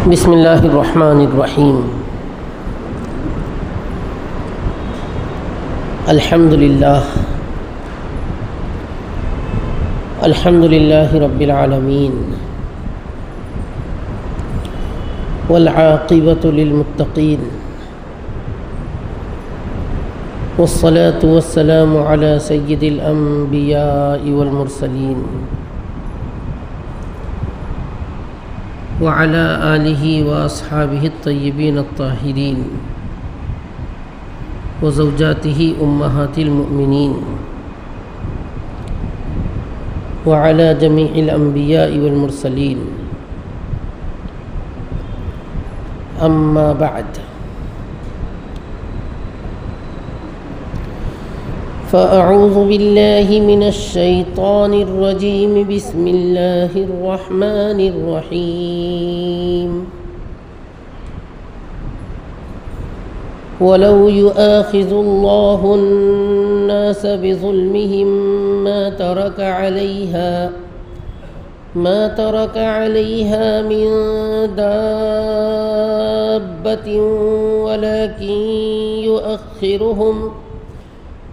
بسم اللہ الرحمن الرحیم الحمد للہ رب العالمین والعاقبۃ للمتقین والصلاة والسلام علی سید الانبیاء والمرسلین وعلى آلہ واصحابہ الطیبین الطاہرین وزوجاتہ امہات المؤمنین وعلى جميع الانبیاء والمرسلین اما بعد فأعوذ بالله من الشيطان الرجيم بسم الله الرحمن الرحيم ولو يؤاخذ الله الناس بظلمهم ما ترك عليها من دابة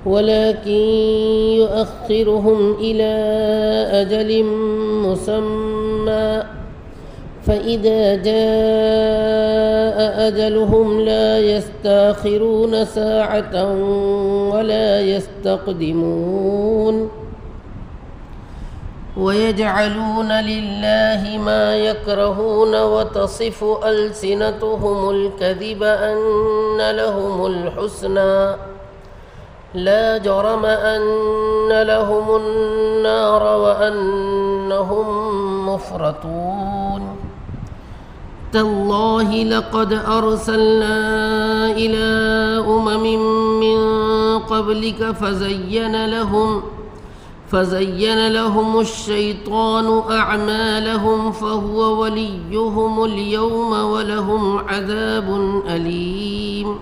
ولكن يؤخرهم إلى أجل مسمى فإذا جاء أجلهم لا يستأخرون ساعة ولا يستقدمون ويجعلون لله ما يكرهون وتصف ألسنتهم الكذب أن لهم الحسنى لا جرم أن لهم النار وأنهم مفرطون تالله لقد أرسلنا إلى من قبلك فزين لهم الشيطان أعمالهم فهو وليهم اليوم ولهم عذاب أليم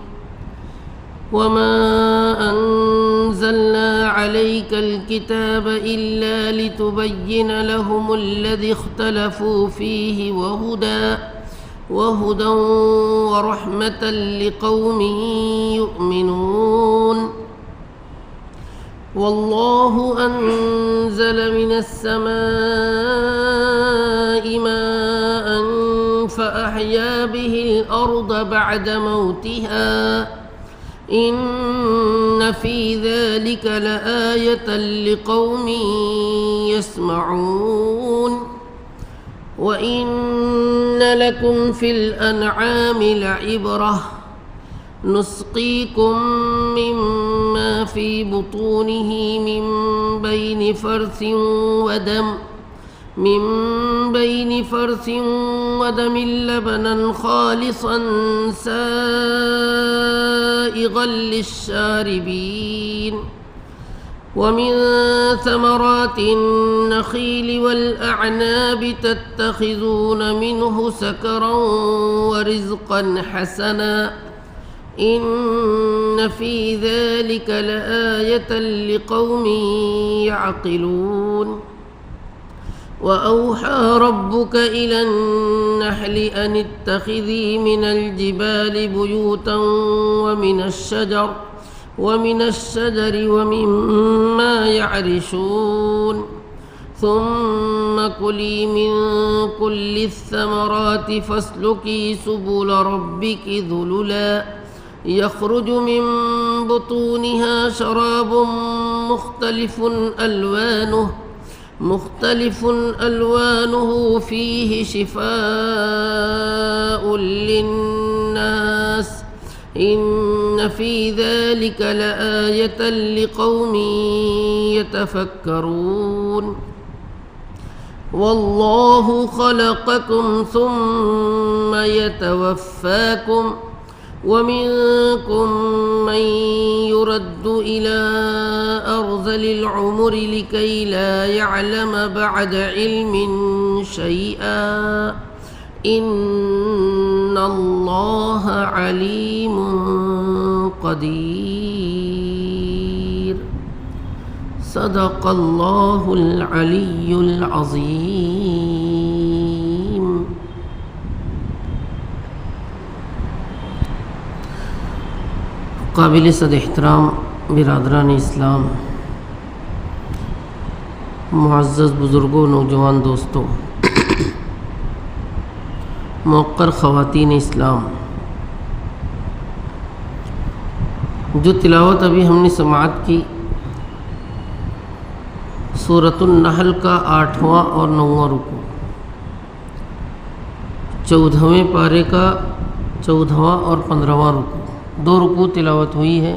وما أنزلنا عليك الكتاب إلا لتبين لهم الذي اختلفوا فيه وهدى ورحمة لقوم يؤمنون والله أنزل من السماء ماء فأحيا به الأرض بعد موتها إن في ذلك لآية لقوم يسمعون وإن لكم في الأنعام لعبرة نسقيكم مما في بطونه من بين فرث ودم لبنا خالصا سائغا للشاربين ومن ثمرات النخيل والأعناب تتخذون منه سكرا ورزقا حسنا إن في ذلك لآية لقوم يعقلون وأوحى ربك إلى النحل أن اتخذي من الجبال بيوتا ومن الشجر ومما يعرشون ثم كلي من كل الثمرات فاسلكي سبل ربك ذللا يخرج من بطونها شراب مختلف ألوانه فيه شفاء للناس إن في ذلك لآية لقوم يتفكرون والله خلقكم ثم يتوفاكم ومنكم من يرد إلى أرذل العمر لكي لا يعلم بعد علم شيئا إن الله عليم قدير صدق اللہ العلی العظیم۔ قابل صد احترام برادران اسلام، معزز بزرگوں، نوجوان دوستوں، موقر خواتین اسلام، جو تلاوت ابھی ہم نے سماعت کی سورۃ النحل کا 8واں اور 9واں رکوع، 14ویں پارے کا 14واں اور 15واں رکوع، 2 رکوع تلاوت ہوئی ہے۔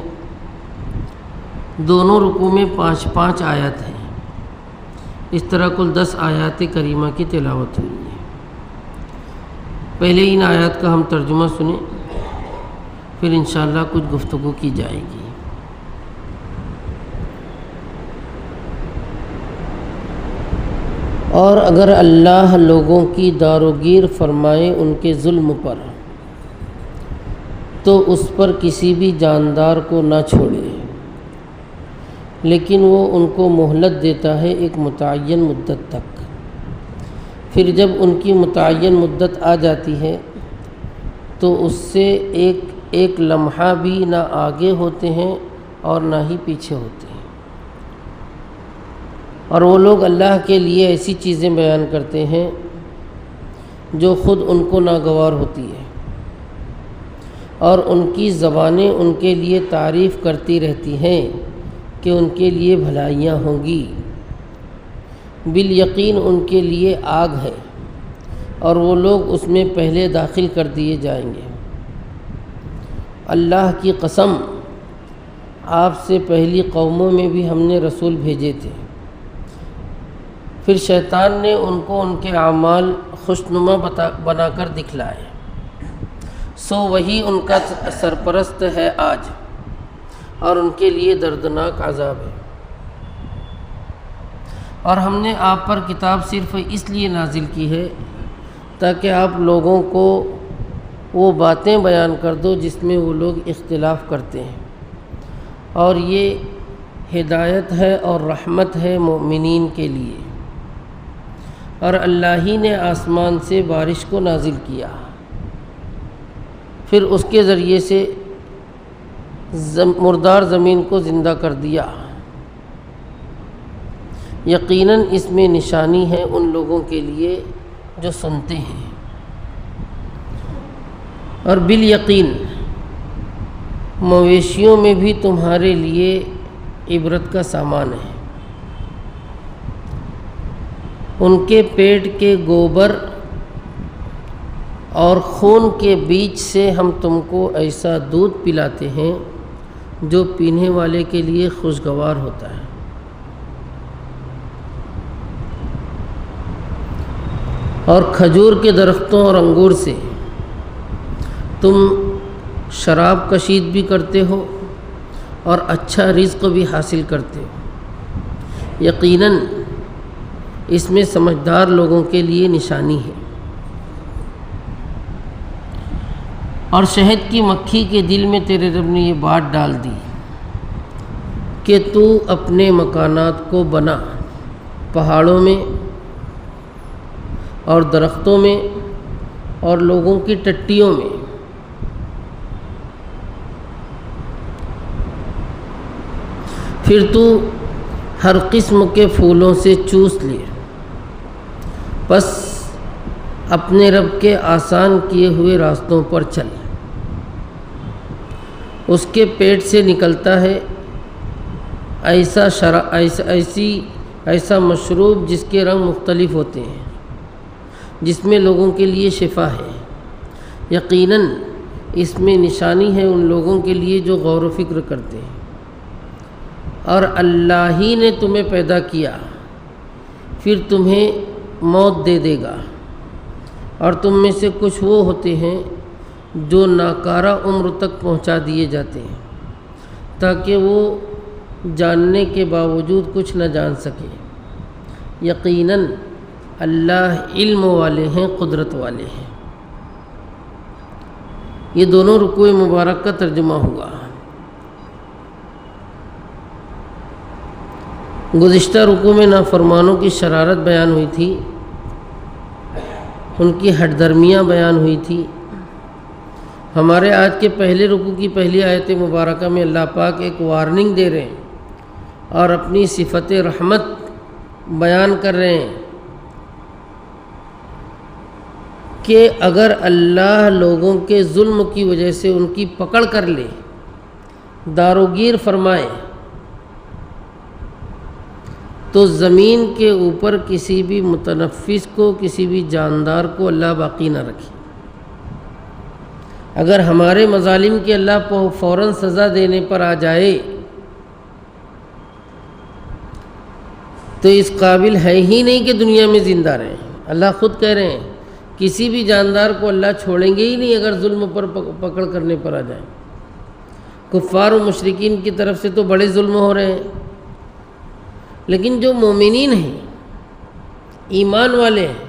دونوں رکوع میں 5 آیات ہیں، اس طرح کل 10 آیات کریمہ کی تلاوت ہوئی ہے۔ پہلے ان آیات کا ہم ترجمہ سنیں، پھر انشاءاللہ کچھ گفتگو کی جائے گی۔ اور اگر اللہ لوگوں کی داروگیر فرمائے ان کے ظلم پر، تو اس پر کسی بھی جاندار کو نہ چھوڑے، لیکن وہ ان کو مہلت دیتا ہے ایک متعین مدت تک۔ پھر جب ان کی متعین مدت آ جاتی ہے تو اس سے ایک لمحہ بھی نہ آگے ہوتے ہیں اور نہ ہی پیچھے ہوتے ہیں۔ اور وہ لوگ اللہ کے لیے ایسی چیزیں بیان کرتے ہیں جو خود ان کو ناگوار ہوتی ہے، اور ان کی زبانیں ان کے لیے تعریف کرتی رہتی ہیں کہ ان کے لیے بھلائیاں ہوں گی۔ بالیقین ان کے لیے آگ ہے اور وہ لوگ اس میں پہلے داخل کر دیے جائیں گے۔ اللہ کی قسم، آپ سے پہلی قوموں میں بھی ہم نے رسول بھیجے تھے، پھر شیطان نے ان کو ان کے اعمال خوشنما بنا کر دکھلائے، سو وہی ان کا سرپرست ہے آج، اور ان کے لیے دردناک عذاب ہے۔ اور ہم نے آپ پر کتاب صرف اس لیے نازل کی ہے تاکہ آپ لوگوں کو وہ باتیں بیان کر دو جس میں وہ لوگ اختلاف کرتے ہیں، اور یہ ہدایت ہے اور رحمت ہے مومنین کے لیے۔ اور اللہ ہی نے آسمان سے بارش کو نازل کیا، پھر اس کے ذریعے سے مردار زمین کو زندہ کر دیا۔ یقیناً اس میں نشانی ہے ان لوگوں کے لیے جو سنتے ہیں۔ اور بالیقین مویشیوں میں بھی تمہارے لیے عبرت کا سامان ہے۔ ان کے پیٹ کے گوبر اور خون کے بیچ سے ہم تم کو ایسا دودھ پلاتے ہیں جو پینے والے کے لیے خوشگوار ہوتا ہے۔ اور کھجور کے درختوں اور انگور سے تم شراب کشید بھی کرتے ہو اور اچھا رزق بھی حاصل کرتے ہو۔ یقیناً اس میں سمجھدار لوگوں کے لیے نشانی ہے۔ اور شہد کی مکھی کے دل میں تیرے رب نے یہ بات ڈال دی کہ تو اپنے مکانات کو بنا، پہاڑوں میں اور درختوں میں اور لوگوں کی ٹٹیوں میں۔ پھر تو ہر قسم کے پھولوں سے چوس لے، پس اپنے رب کے آسان کیے ہوئے راستوں پر چل۔ اس کے پیٹ سے نکلتا ہے ایسا مشروب جس کے رنگ مختلف ہوتے ہیں، جس میں لوگوں کے لیے شفا ہے۔ یقیناً اس میں نشانی ہے ان لوگوں کے لیے جو غور و فکر کرتے ہیں۔ اور اللہ ہی نے تمہیں پیدا کیا، پھر تمہیں موت دے دے گا، اور تم میں سے کچھ وہ ہوتے ہیں جو ناکارہ عمر تک پہنچا دیے جاتے ہیں تاکہ وہ جاننے کے باوجود کچھ نہ جان سکے۔ یقیناً اللہ علم والے ہیں، قدرت والے ہیں۔ یہ دونوں رکوع مبارک کا ترجمہ ہوا۔ گزشتہ رکوع میں نافرمانوں کی شرارت بیان ہوئی تھی، ان کی ہٹ درمیاں بیان ہوئی تھی، ہمارے آج کے پہلے رکوع کی پہلی آیت مبارکہ میں اللہ پاک ایک وارننگ دے رہے ہیں اور اپنی صفت رحمت بیان کر رہے ہیں کہ اگر اللہ لوگوں کے ظلم کی وجہ سے ان کی پکڑ کر لے، داروگیر فرمائے، تو زمین کے اوپر کسی بھی متنفس کو، کسی بھی جاندار کو اللہ باقی نہ رکھے۔ اگر ہمارے مظالم کی اللہ فوراً سزا دینے پر آ جائے تو اس قابل ہے ہی نہیں کہ دنیا میں زندہ رہیں۔ اللہ خود کہہ رہے ہیں کسی بھی جاندار کو اللہ چھوڑیں گے ہی نہیں اگر ظلم پر پکڑ کرنے پر آ جائیں۔ کفار و مشرکین کی طرف سے تو بڑے ظلم ہو رہے ہیں، لیکن جو مومنین ہیں، ایمان والے ہیں،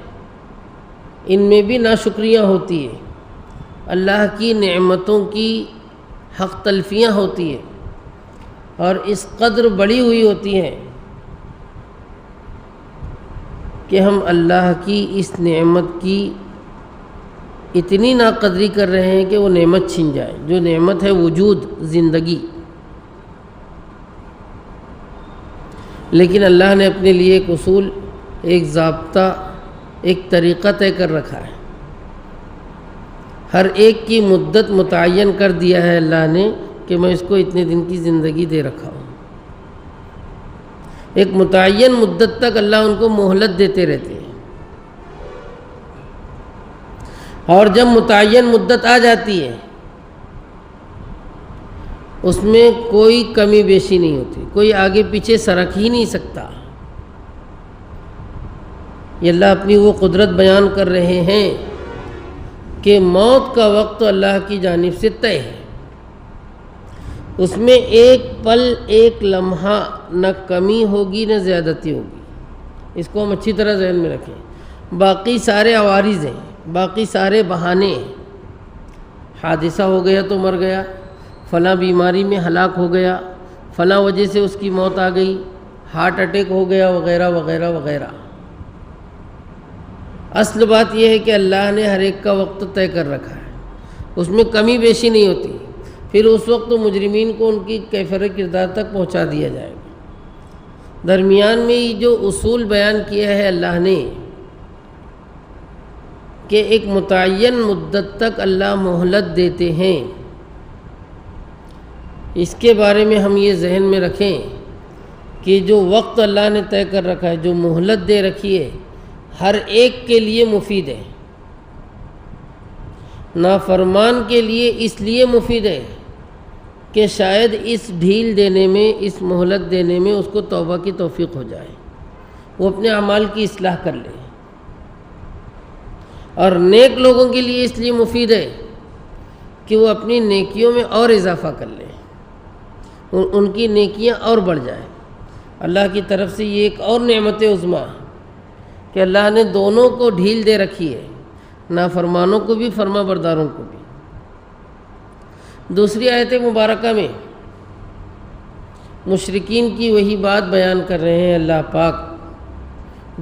ان میں بھی ناشکریاں ہوتی ہے، اللہ کی نعمتوں کی حق تلفیاں ہوتی ہے، اور اس قدر بڑی ہوئی ہوتی ہیں کہ ہم اللہ کی اس نعمت کی اتنی ناقدری کر رہے ہیں کہ وہ نعمت چھن جائے، جو نعمت ہے وجود، زندگی۔ لیکن اللہ نے اپنے لیے ایک اصول، ایک ضابطہ، ایک طریقہ طے کر رکھا ہے۔ ہر ایک کی مدت متعین کر دیا ہے اللہ نے کہ میں اس کو اتنے دن کی زندگی دے رکھا ہوں۔ ایک متعین مدت تک اللہ ان کو مہلت دیتے رہتے ہیں، اور جب متعین مدت آ جاتی ہے اس میں کوئی کمی بیشی نہیں ہوتی، کوئی آگے پیچھے سرک ہی نہیں سکتا۔ یہ اللہ اپنی وہ قدرت بیان کر رہے ہیں کہ موت کا وقت اللہ کی جانب سے طے ہے، اس میں ایک پل، ایک لمحہ نہ کمی ہوگی نہ زیادتی ہوگی۔ اس کو ہم اچھی طرح ذہن میں رکھیں۔ باقی سارے عوارض ہیں، باقی سارے بہانے ہیں۔ حادثہ ہو گیا تو مر گیا، فلاں بیماری میں ہلاک ہو گیا، فلاں وجہ سے اس کی موت آ گئی، ہارٹ اٹیک ہو گیا، وغیرہ وغیرہ وغیرہ۔ اصل بات یہ ہے کہ اللہ نے ہر ایک کا وقت طے کر رکھا ہے، اس میں کمی بیشی نہیں ہوتی۔ پھر اس وقت مجرمین کو ان کی کیفر کردار تک پہنچا دیا جائے گا۔ درمیان میں یہ جو اصول بیان کیا ہے اللہ نے کہ ایک متعین مدت تک اللہ مہلت دیتے ہیں، اس کے بارے میں ہم یہ ذہن میں رکھیں کہ جو وقت اللہ نے طے کر رکھا ہے، جو مہلت دے رکھی ہے، ہر ایک کے لیے مفید ہے۔ نافرمان کے لیے اس لیے مفید ہے کہ شاید اس ڈھیل دینے میں، اس مہلت دینے میں اس کو توبہ کی توفیق ہو جائے، وہ اپنے اعمال کی اصلاح کر لے۔ اور نیک لوگوں کے لیے اس لیے مفید ہے کہ وہ اپنی نیکیوں میں اور اضافہ کر لیں، ان کی نیکیاں اور بڑھ جائیں۔ اللہ کی طرف سے یہ ایک اور نعمت عظمیٰ کہ اللہ نے دونوں کو ڈھیل دے رکھی ہے، نافرمانوں کو بھی، فرما برداروں کو بھی۔ دوسری آیت مبارکہ میں مشرکین کی وہی بات بیان کر رہے ہیں اللہ پاک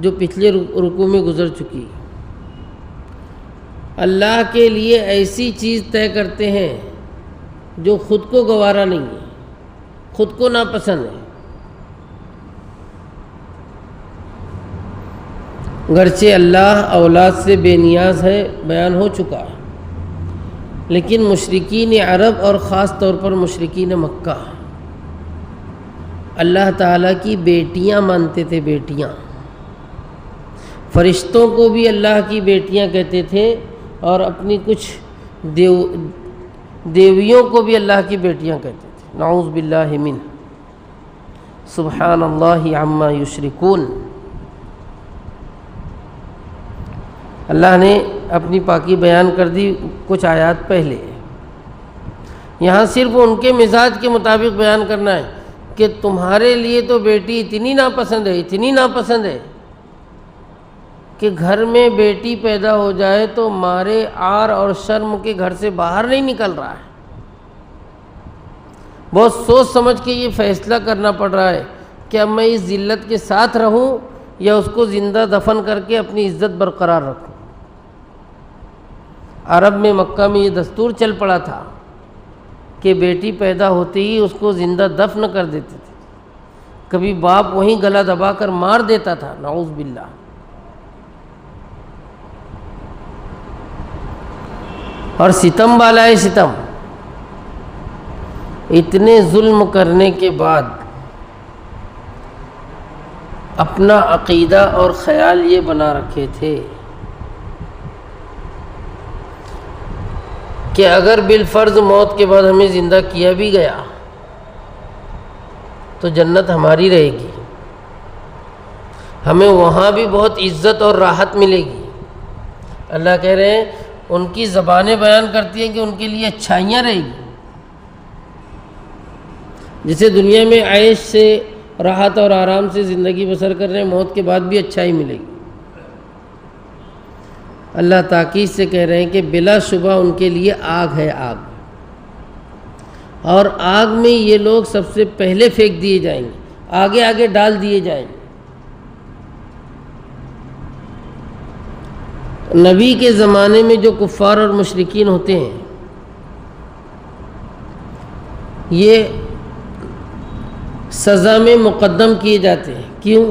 جو پچھلے رکوع میں گزر چکی۔ اللہ کے لیے ایسی چیز طے کرتے ہیں جو خود کو گوارا نہیں ہے، خود کو ناپسند ہے۔ گرچہ اللہ اولاد سے بے نیاز ہے، بیان ہو چکا ہے، لیکن مشرکین عرب اور خاص طور پر مشرکین مکہ اللہ تعالیٰ کی بیٹیاں مانتے تھے، بیٹیاں۔ فرشتوں کو بھی اللہ کی بیٹیاں کہتے تھے، اور اپنی کچھ دیویوں کو بھی اللہ کی بیٹیاں کہتے تھے۔ نعوذ باللہ من، سبحان اللہ عما یشرکون۔ اللہ نے اپنی پاکی بیان کر دی کچھ آیات پہلے، یہاں صرف ان کے مزاج کے مطابق بیان کرنا ہے کہ تمہارے لیے تو بیٹی اتنی ناپسند ہے، اتنی ناپسند ہے کہ گھر میں بیٹی پیدا ہو جائے تو مارے عار اور شرم کے گھر سے باہر نہیں نکل رہا ہے۔ بہت سوچ سمجھ کے یہ فیصلہ کرنا پڑ رہا ہے کہ اب میں اس ذلت کے ساتھ رہوں یا اس کو زندہ دفن کر کے اپنی عزت برقرار رکھوں۔ عرب میں مکہ میں یہ دستور چل پڑا تھا کہ بیٹی پیدا ہوتے ہی اس کو زندہ دفن کر دیتے تھے، کبھی باپ وہیں گلا دبا کر مار دیتا تھا، نعوذ باللہ۔ اور ستم بالائے ستم، اتنے ظلم کرنے کے بعد اپنا عقیدہ اور خیال یہ بنا رکھے تھے کہ اگر بالفرض موت کے بعد ہمیں زندہ کیا بھی گیا تو جنت ہماری رہے گی، ہمیں وہاں بھی بہت عزت اور راحت ملے گی۔ اللہ کہہ رہے ہیں ان کی زبانیں بیان کرتی ہیں کہ ان کے لیے اچھائیاں رہے گی، جسے دنیا میں عیش سے راحت اور آرام سے زندگی بسر کر رہے ہیں، موت کے بعد بھی اچھائی ملے گی۔ اللہ تاکید سے کہہ رہے ہیں کہ بلا شبہ ان کے لیے آگ ہے، آگ، اور آگ میں یہ لوگ سب سے پہلے پھینک دیے جائیں گے، آگے آگے ڈال دیے جائیں گے۔ نبی کے زمانے میں جو کفار اور مشرکین ہوتے ہیں یہ سزا میں مقدم کیے جاتے ہیں، کیوں؟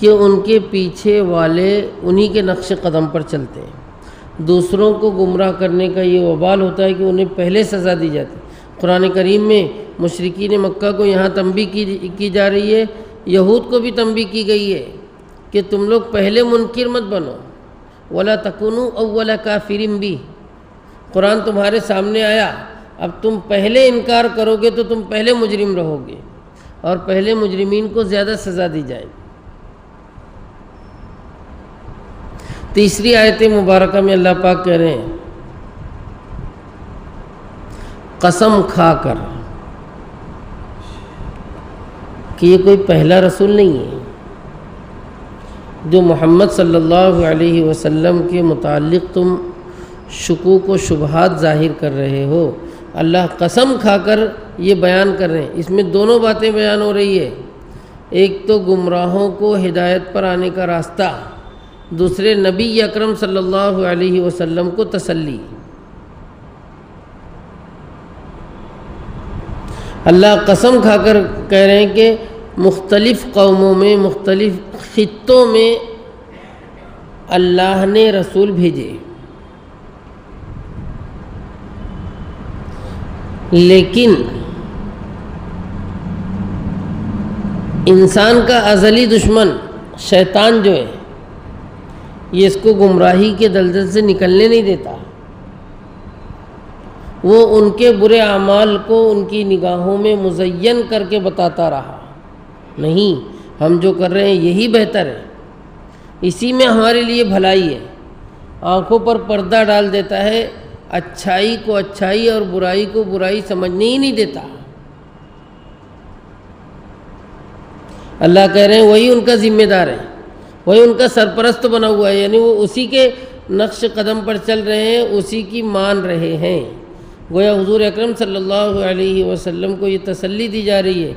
کہ ان کے پیچھے والے انہی کے نقش قدم پر چلتے ہیں، دوسروں کو گمراہ کرنے کا یہ وبال ہوتا ہے کہ انہیں پہلے سزا دی جاتی ہے۔ قرآن کریم میں مشرکین مکہ کو یہاں تنبیہ کی جا رہی ہے، یہود کو بھی تنبیہ کی گئی ہے کہ تم لوگ پہلے منکر مت بنو، وَلَا تَكُونُوا أَوَّلَ كَافِرٍ بِهِ۔ قرآن تمہارے سامنے آیا، اب تم پہلے انکار کرو گے تو تم پہلے مجرم رہو گے، اور پہلے مجرمین کو زیادہ سزا دی جائے گی۔ تیسری آیت مبارکہ میں اللہ پاک کہہ رہے ہیں قسم کھا کر کہ یہ کوئی پہلا رسول نہیں ہے جو محمد صلی اللہ علیہ وسلم کے متعلق تم شکوک و شبہات ظاہر کر رہے ہو۔ اللہ قسم کھا کر یہ بیان کر رہے ہیں، اس میں دونوں باتیں بیان ہو رہی ہے، ایک تو گمراہوں کو ہدایت پر آنے کا راستہ، دوسرے نبی اکرم صلی اللہ علیہ وسلم کو تسلی۔ اللہ قسم کھا کر کہہ رہے ہیں کہ مختلف قوموں میں، مختلف خطوں میں اللہ نے رسول بھیجے، لیکن انسان کا ازلی دشمن شیطان جو ہے یہ اس کو گمراہی کے دلدل سے نکلنے نہیں دیتا، وہ ان کے برے اعمال کو ان کی نگاہوں میں مزین کر کے بتاتا رہا، نہیں ہم جو کر رہے ہیں یہی بہتر ہے، اسی میں ہمارے لیے بھلائی ہے، آنکھوں پر پردہ ڈال دیتا ہے، اچھائی کو اچھائی اور برائی کو برائی سمجھنے ہی نہیں دیتا۔ اللہ کہہ رہے ہیں وہی ان کا ذمہ دار ہے، وہی ان کا سرپرست بنا ہوا ہے، یعنی وہ اسی کے نقش قدم پر چل رہے ہیں، اسی کی مان رہے ہیں۔ گویا حضور اکرم صلی اللہ علیہ وسلم کو یہ تسلی دی جا رہی ہے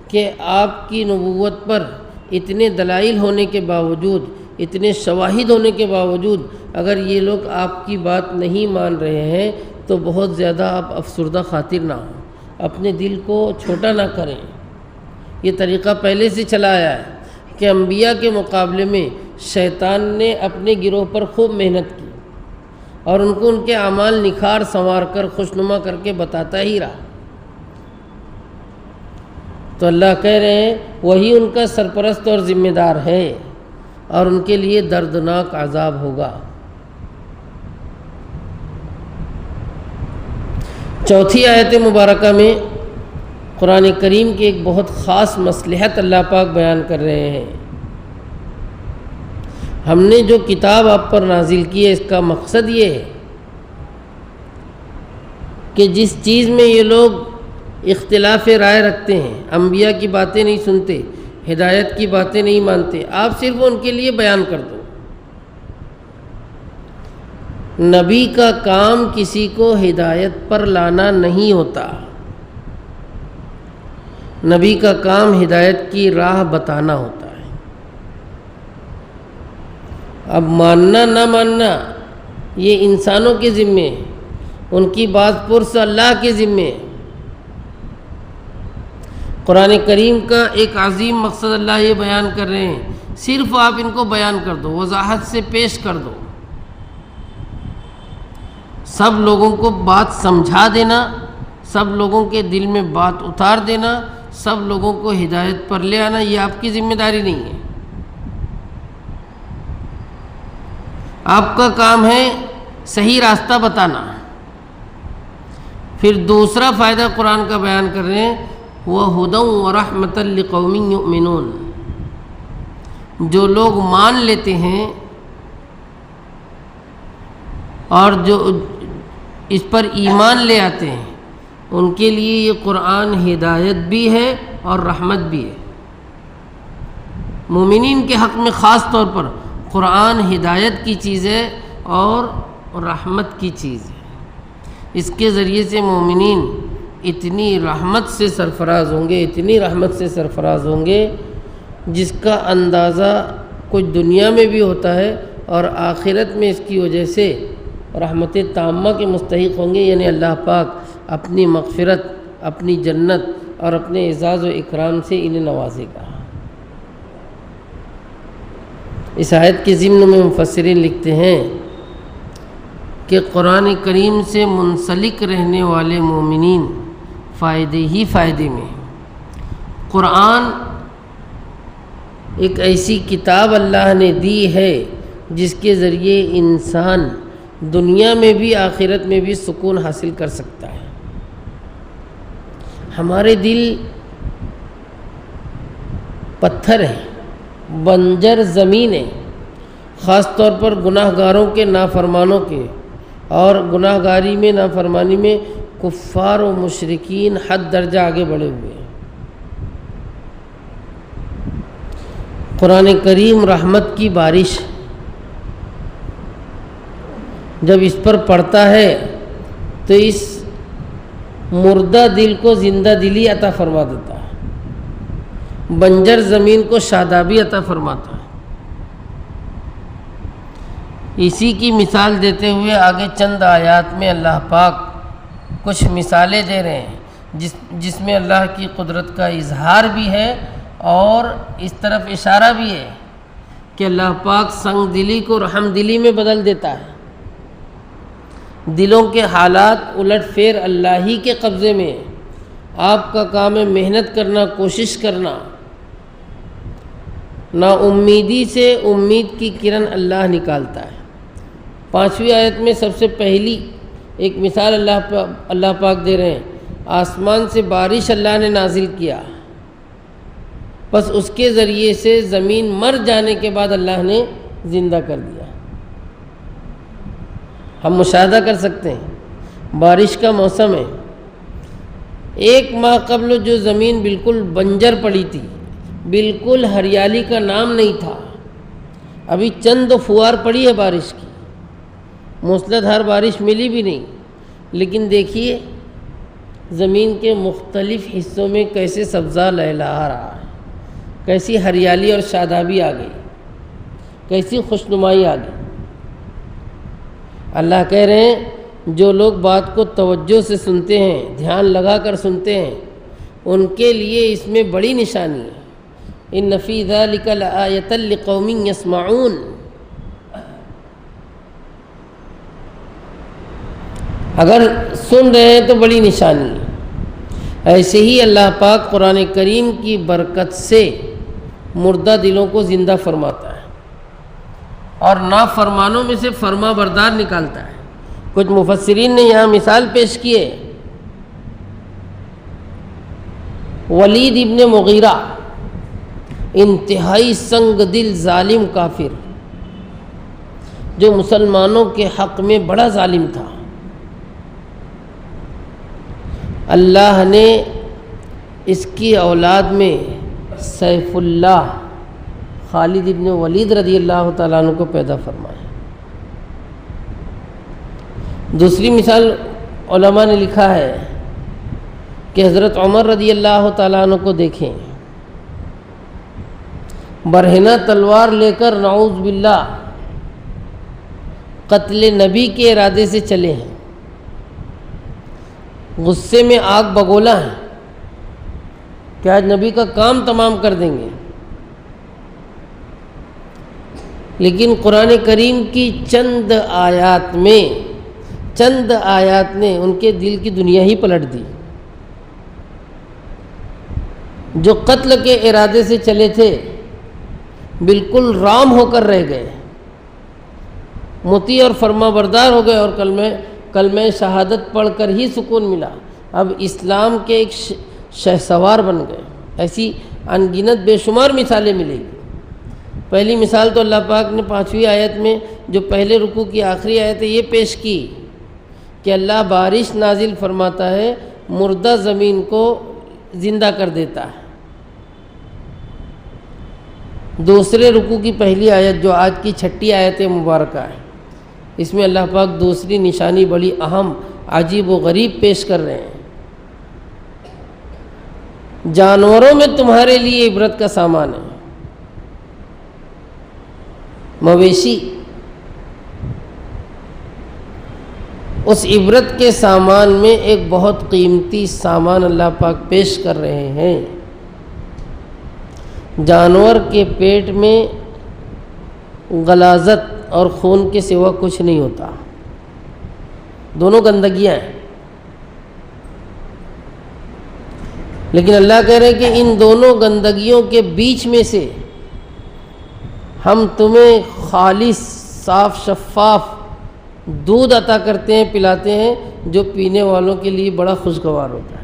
کہ آپ کی نبوت پر اتنے دلائل ہونے کے باوجود، اتنے شواہد ہونے کے باوجود اگر یہ لوگ آپ کی بات نہیں مان رہے ہیں تو بہت زیادہ آپ افسردہ خاطر نہ ہوں، اپنے دل کو چھوٹا نہ کریں۔ یہ طریقہ پہلے سے چلا آیا ہے کہ انبیاء کے مقابلے میں شیطان نے اپنے گروہ پر خوب محنت کی اور ان کو ان کے اعمال نکھار سنوار کر خوشنما کر کے بتاتا ہی رہا۔ تو اللہ کہہ رہے ہیں وہی ان کا سرپرست اور ذمہ دار ہے، اور ان کے لیے دردناک عذاب ہوگا۔ چوتھی آیت مبارکہ میں قرآن کریم کی ایک بہت خاص مصلحت اللہ پاک بیان کر رہے ہیں۔ ہم نے جو کتاب آپ پر نازل کی ہے اس کا مقصد یہ ہے کہ جس چیز میں یہ لوگ اختلاف رائے رکھتے ہیں، انبیاء کی باتیں نہیں سنتے، ہدایت کی باتیں نہیں مانتے، آپ صرف ان کے لیے بیان کر دو۔ نبی کا کام کسی کو ہدایت پر لانا نہیں ہوتا، نبی کا کام ہدایت کی راہ بتانا ہوتا ہے۔ اب ماننا نہ ماننا یہ انسانوں کے ذمے، ان کی باز پرس اللہ کے ذمے۔ قرآن کریم کا ایک عظیم مقصد اللہ یہ بیان کر رہے ہیں، صرف آپ ان کو بیان کر دو، وضاحت سے پیش کر دو، سب لوگوں کو بات سمجھا دینا، سب لوگوں کے دل میں بات اتار دینا، سب لوگوں کو ہدایت پر لے آنا، یہ آپ کی ذمہ داری نہیں ہے۔ آپ کا کام ہے صحیح راستہ بتانا۔ پھر دوسرا فائدہ قرآن کا بیان کر رہے ہیں، وَهُدًى وَرَحْمَةً لِقَوْمٍ يُؤْمِنُونَ۔ جو لوگ مان لیتے ہیں اور جو اس پر ایمان لے آتے ہیں، ان کے لیے یہ قرآن ہدایت بھی ہے اور رحمت بھی ہے۔ مومنین کے حق میں خاص طور پر قرآن ہدایت کی چیز ہے اور رحمت کی چیز ہے۔ اس کے ذریعے سے مومنین اتنی رحمت سے سرفراز ہوں گے، اتنی رحمت سے سرفراز ہوں گے جس کا اندازہ کچھ دنیا میں بھی ہوتا ہے، اور آخرت میں اس کی وجہ سے رحمت تامہ کے مستحق ہوں گے، یعنی اللہ پاک اپنی مغفرت، اپنی جنت اور اپنے اعزاز و اکرام سے انہیں نوازے گا۔ اس آیت کے ضمن میں مفسرین لکھتے ہیں کہ قرآن کریم سے منسلک رہنے والے مومنین فائدے ہی فائدے میں۔ قرآن ایک ایسی کتاب اللہ نے دی ہے جس کے ذریعے انسان دنیا میں بھی آخرت میں بھی سکون حاصل کر سکتا ہے۔ ہمارے دل پتھر ہیں، بنجر زمین ہے، خاص طور پر گناہ گاروں کے، نافرمانوں کے، اور گناہ گاری میں، نافرمانی میں کفار و مشرکین حد درجہ آگے بڑھے ہوئے ہیں۔ قرآن کریم رحمت کی بارش جب اس پر پڑتا ہے تو اس مردہ دل کو زندہ دلی عطا فرما دیتا ہے، بنجر زمین کو شادابی عطا فرماتا ہے۔ اسی کی مثال دیتے ہوئے آگے چند آیات میں اللہ پاک کچھ مثالیں دے رہے ہیں جس میں اللہ کی قدرت کا اظہار بھی ہے اور اس طرف اشارہ بھی ہے کہ اللہ پاک سنگ دلی کو رحم دلی میں بدل دیتا ہے۔ دلوں کے حالات الٹ پھیر اللہ ہی کے قبضے میں۔ آپ کا کام ہے محنت کرنا، کوشش کرنا، نا امیدی سے امید کی کرن اللہ نکالتا ہے۔ 5ویں آیت میں سب سے پہلی ایک مثال اللہ پاک دے رہے ہیں، آسمان سے بارش اللہ نے نازل کیا، بس اس کے ذریعے سے زمین مر جانے کے بعد اللہ نے زندہ کر دیا۔ ہم مشاہدہ کر سکتے ہیں، بارش کا موسم ہے، 1 ماہ قبل جو زمین بالکل بنجر پڑی تھی، بالکل ہریالی کا نام نہیں تھا، ابھی چند فوار پڑی ہے بارش کی، موسلادھار بارش ملی بھی نہیں، لیکن دیکھیے زمین کے مختلف حصوں میں کیسے سبزہ لہلہا رہا ہے، کیسی ہریالی اور شادابی آ گئی، کیسی خوشنمائی آ گئی۔ اللہ کہہ رہے ہیں جو لوگ بات کو توجہ سے سنتے ہیں، دھیان لگا کر سنتے ہیں، ان کے لیے اس میں بڑی نشانی ہے۔ ان فی ذلک لآیۃ لقوم یسمعون۔ اگر سن رہے ہیں تو بڑی نشانی ہے۔ ایسے ہی اللہ پاک قرآن کریم کی برکت سے مردہ دلوں کو زندہ فرماتا ہے اور نافرمانوں میں سے فرما بردار نکالتا ہے۔ کچھ مفسرین نے یہاں مثال پیش کیے، ولید ابن مغیرہ انتہائی سنگ دل ظالم کافر جو مسلمانوں کے حق میں بڑا ظالم تھا، اللہ نے اس کی اولاد میں سیف اللہ خالد ابن ولید رضی اللہ تعالیٰ عنہ کو پیدا فرمایا۔ دوسری مثال علماء نے لکھا ہے کہ حضرت عمر رضی اللہ تعالیٰ عنہ کو دیکھیں، برہنہ تلوار لے کر نعوذ باللہ قتل نبی کے ارادے سے چلے ہیں، غصے میں آگ بگولا ہے کہ آج نبی کا کام تمام کر دیں گے، لیکن قرآن کریم کی چند آیات نے ان کے دل کی دنیا ہی پلٹ دی۔ جو قتل کے ارادے سے چلے تھے بالکل رام ہو کر رہ گئے، مطیع اور فرما بردار ہو گئے، اور کلمہ شہادت پڑھ کر ہی سکون ملا، اب اسلام کے ایک شہسوار بن گئے۔ ایسی ان گنت بے شمار مثالیں ملے گی۔ پہلی مثال تو اللہ پاک نے 5ویں آیت میں جو پہلے رکوع کی آخری آیت ہے یہ پیش کی کہ اللہ بارش نازل فرماتا ہے، مردہ زمین کو زندہ کر دیتا ہے۔ دوسرے رکوع کی پہلی آیت جو آج کی 6ٹھی آیت مبارکہ ہے، اس میں اللہ پاک دوسری نشانی بڑی اہم، عجیب و غریب پیش کر رہے ہیں۔ جانوروں میں تمہارے لیے عبرت کا سامان ہے، مویشی۔ اس عبرت کے سامان میں ایک بہت قیمتی سامان اللہ پاک پیش کر رہے ہیں۔ جانور کے پیٹ میں غلاظت اور خون کے سوا کچھ نہیں ہوتا، دونوں گندگیاں ہیں، لیکن اللہ کہہ رہے ہیں کہ ان دونوں گندگیوں کے بیچ میں سے ہم تمہیں خالص صاف شفاف دودھ عطا کرتے ہیں، پلاتے ہیں، جو پینے والوں کے لیے بڑا خوشگوار ہوتا ہے۔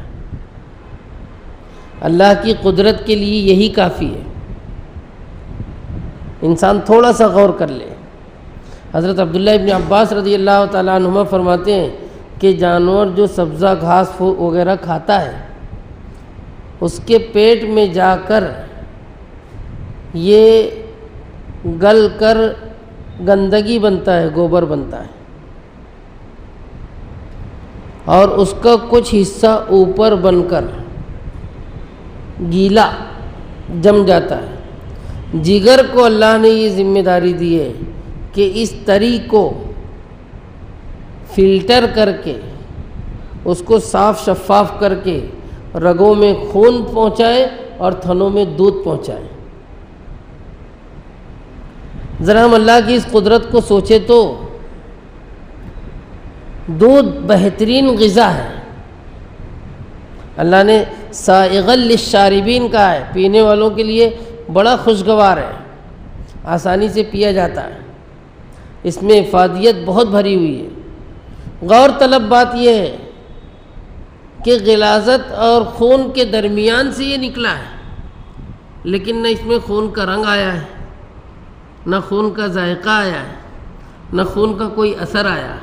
اللہ کی قدرت کے لیے یہی کافی ہے، انسان تھوڑا سا غور کر لے۔ حضرت عبداللہ ابن عباس رضی اللہ تعالیٰ عنہما فرماتے ہیں کہ جانور جو سبزہ گھاس وغیرہ کھاتا ہے، اس کے پیٹ میں جا کر یہ گل کر گندگی بنتا ہے، گوبر بنتا ہے، اور اس کا کچھ حصہ اوپر بن کر گیلا جم جاتا ہے۔ جگر کو اللہ نے یہ ذمہ داری دی ہے کہ اس تری کو فلٹر کر کے، اس کو صاف شفاف کر کے رگوں میں خون پہنچائے اور تھنوں میں دودھ پہنچائے۔ ذرا ہم اللہ کی اس قدرت کو سوچے تو دودھ بہترین غذا ہے، اللہ نے سائغا للشاربین کہا ہے، پینے والوں کے لیے بڑا خوشگوار ہے، آسانی سے پیا جاتا ہے، اس میں افادیت بہت بھری ہوئی ہے۔ غور طلب بات یہ ہے کہ غلاظت اور خون کے درمیان سے یہ نکلا ہے، لیکن نہ اس میں خون کا رنگ آیا ہے، نہ خون کا ذائقہ آیا ہے، نہ خون کا کوئی اثر آیا ہے،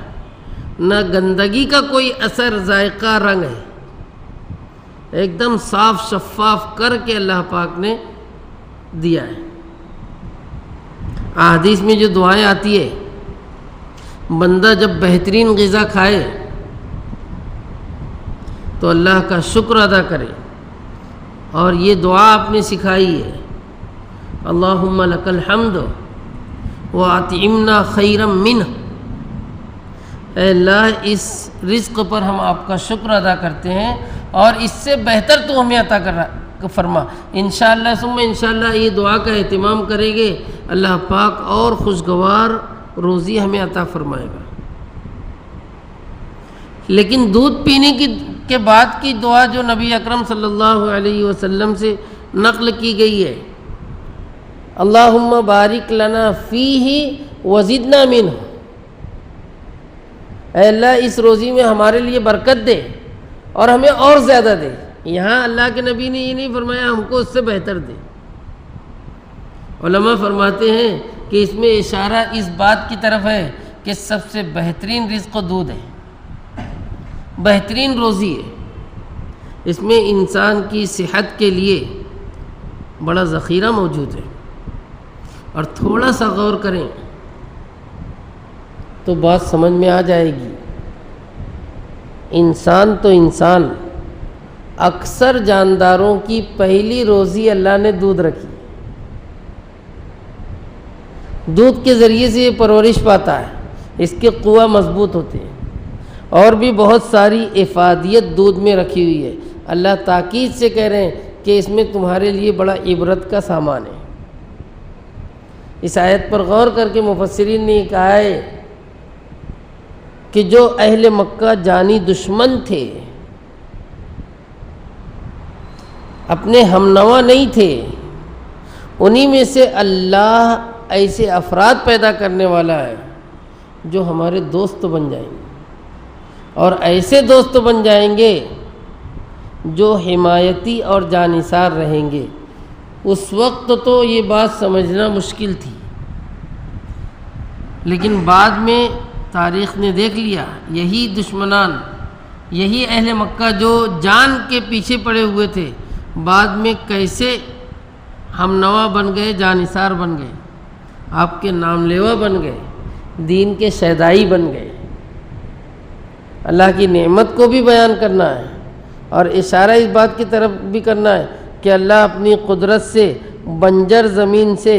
نہ گندگی کا کوئی اثر، ذائقہ، رنگ ہے۔ ایک دم صاف شفاف کر کے اللہ پاک نے دیا ہے۔ احادیث میں جو دعائیں آتی ہے، بندہ جب بہترین غذا کھائے تو اللہ کا شکر ادا کرے، اور یہ دعا آپ نے سکھائی ہے، اللہم لک الحمد وَأَطْعِمْنَا خَيْرًا مِّنْهُ۔ اے اللہ اس رزق پر ہم آپ کا شکر ادا کرتے ہیں، اور اس سے بہتر تو ہمیں عطا فرما۔ انشاءاللہ ثم انشاءاللہ یہ دعا کا اہتمام کریں گے، اللہ پاک اور خوشگوار روزی ہمیں عطا فرمائے گا۔ لیکن دودھ پینے کے بعد کی دعا جو نبی اکرم صلی اللہ علیہ وسلم سے نقل کی گئی ہے، اللہم بارک لنا فیہ وزدنا منہ، اے اللہ اس روزی میں ہمارے لیے برکت دے اور ہمیں اور زیادہ دے۔ یہاں اللہ کے نبی نے یہ نہیں فرمایا ہم کو اس سے بہتر دے۔ علماء فرماتے ہیں کہ اس میں اشارہ اس بات کی طرف ہے کہ سب سے بہترین رزق دودھ ہے، بہترین روزی ہے، اس میں انسان کی صحت کے لیے بڑا ذخیرہ موجود ہے۔ اور تھوڑا سا غور کریں تو بات سمجھ میں آ جائے گی۔ انسان تو انسان، اکثر جانداروں کی پہلی روزی اللہ نے دودھ رکھی، دودھ کے ذریعے سے یہ پرورش پاتا ہے، اس کے قوہ مضبوط ہوتے ہیں، اور بھی بہت ساری افادیت دودھ میں رکھی ہوئی ہے۔ اللہ تاکید سے کہہ رہے ہیں کہ اس میں تمہارے لیے بڑا عبرت کا سامان ہے۔ اس آیت پر غور کر کے مفسرین نے یہ کہا ہے کہ جو اہل مکہ جانی دشمن تھے، اپنے ہم نوا نہیں تھے، انہی میں سے اللہ ایسے افراد پیدا کرنے والا ہے جو ہمارے دوست بن جائیں گے، اور ایسے دوست بن جائیں گے جو حمایتی اور جانثار رہیں گے۔ اس وقت تو یہ بات سمجھنا مشکل تھی، لیکن بعد میں تاریخ نے دیکھ لیا یہی دشمنان، یہی اہل مکہ جو جان کے پیچھے پڑے ہوئے تھے، بعد میں کیسے ہم نوا بن گئے، جانثار بن گئے، آپ کے نام لیوا بن گئے، دین کے شیدائی بن گئے۔ اللہ کی نعمت کو بھی بیان کرنا ہے اور اشارہ اس بات کی طرف بھی کرنا ہے کہ اللہ اپنی قدرت سے بنجر زمین سے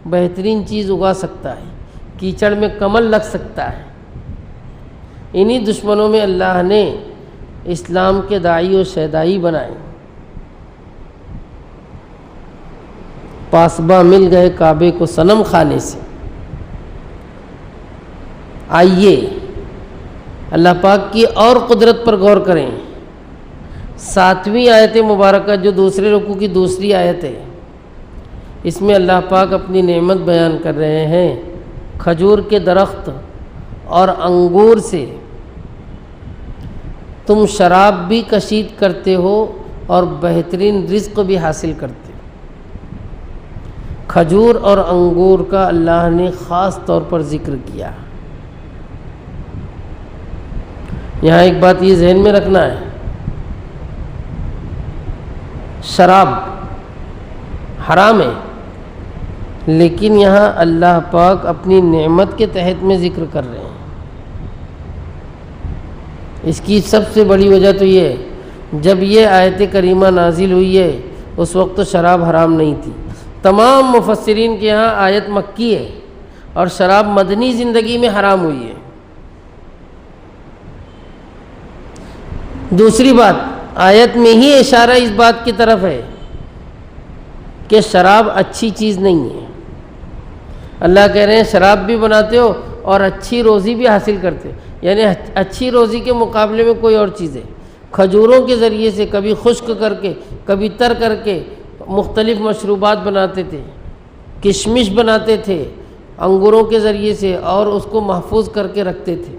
بہترین چیز اگا سکتا ہے، کیچڑ میں کمل لگ سکتا ہے۔ انہی دشمنوں میں اللہ نے اسلام کے داعی و شیدائی بنائے۔ پاسباں مل گئے کعبے کو صنم خانے سے۔ آئیے اللہ پاک کی اور قدرت پر غور کریں۔ 7ویں آیت مبارکہ جو دوسرے رکوع کی دوسری آیت ہے، اس میں اللہ پاک اپنی نعمت بیان کر رہے ہیں۔ کھجور کے درخت اور انگور سے تم شراب بھی کشید کرتے ہو اور بہترین رزق بھی حاصل کرتے ہو۔ کھجور اور انگور کا اللہ نے خاص طور پر ذکر کیا۔ یہاں ایک بات یہ ذہن میں رکھنا ہے، شراب حرام ہے، لیکن یہاں اللہ پاک اپنی نعمت کے تحت میں ذکر کر رہے ہیں۔ اس کی سب سے بڑی وجہ تو یہ ہے، جب یہ آیت کریمہ نازل ہوئی ہے اس وقت تو شراب حرام نہیں تھی۔ تمام مفسرین کے یہاں آیت مکی ہے اور شراب مدنی زندگی میں حرام ہوئی ہے۔ دوسری بات، آیت میں ہی اشارہ اس بات کی طرف ہے کہ شراب اچھی چیز نہیں ہے۔ اللہ کہہ رہے ہیں شراب بھی بناتے ہو اور اچھی روزی بھی حاصل کرتے ہو، یعنی اچھی روزی کے مقابلے میں کوئی اور چیز ہے۔ کھجوروں کے ذریعے سے کبھی خشک کر کے کبھی تر کر کے مختلف مشروبات بناتے تھے، کشمش بناتے تھے انگوروں کے ذریعے سے، اور اس کو محفوظ کر کے رکھتے تھے،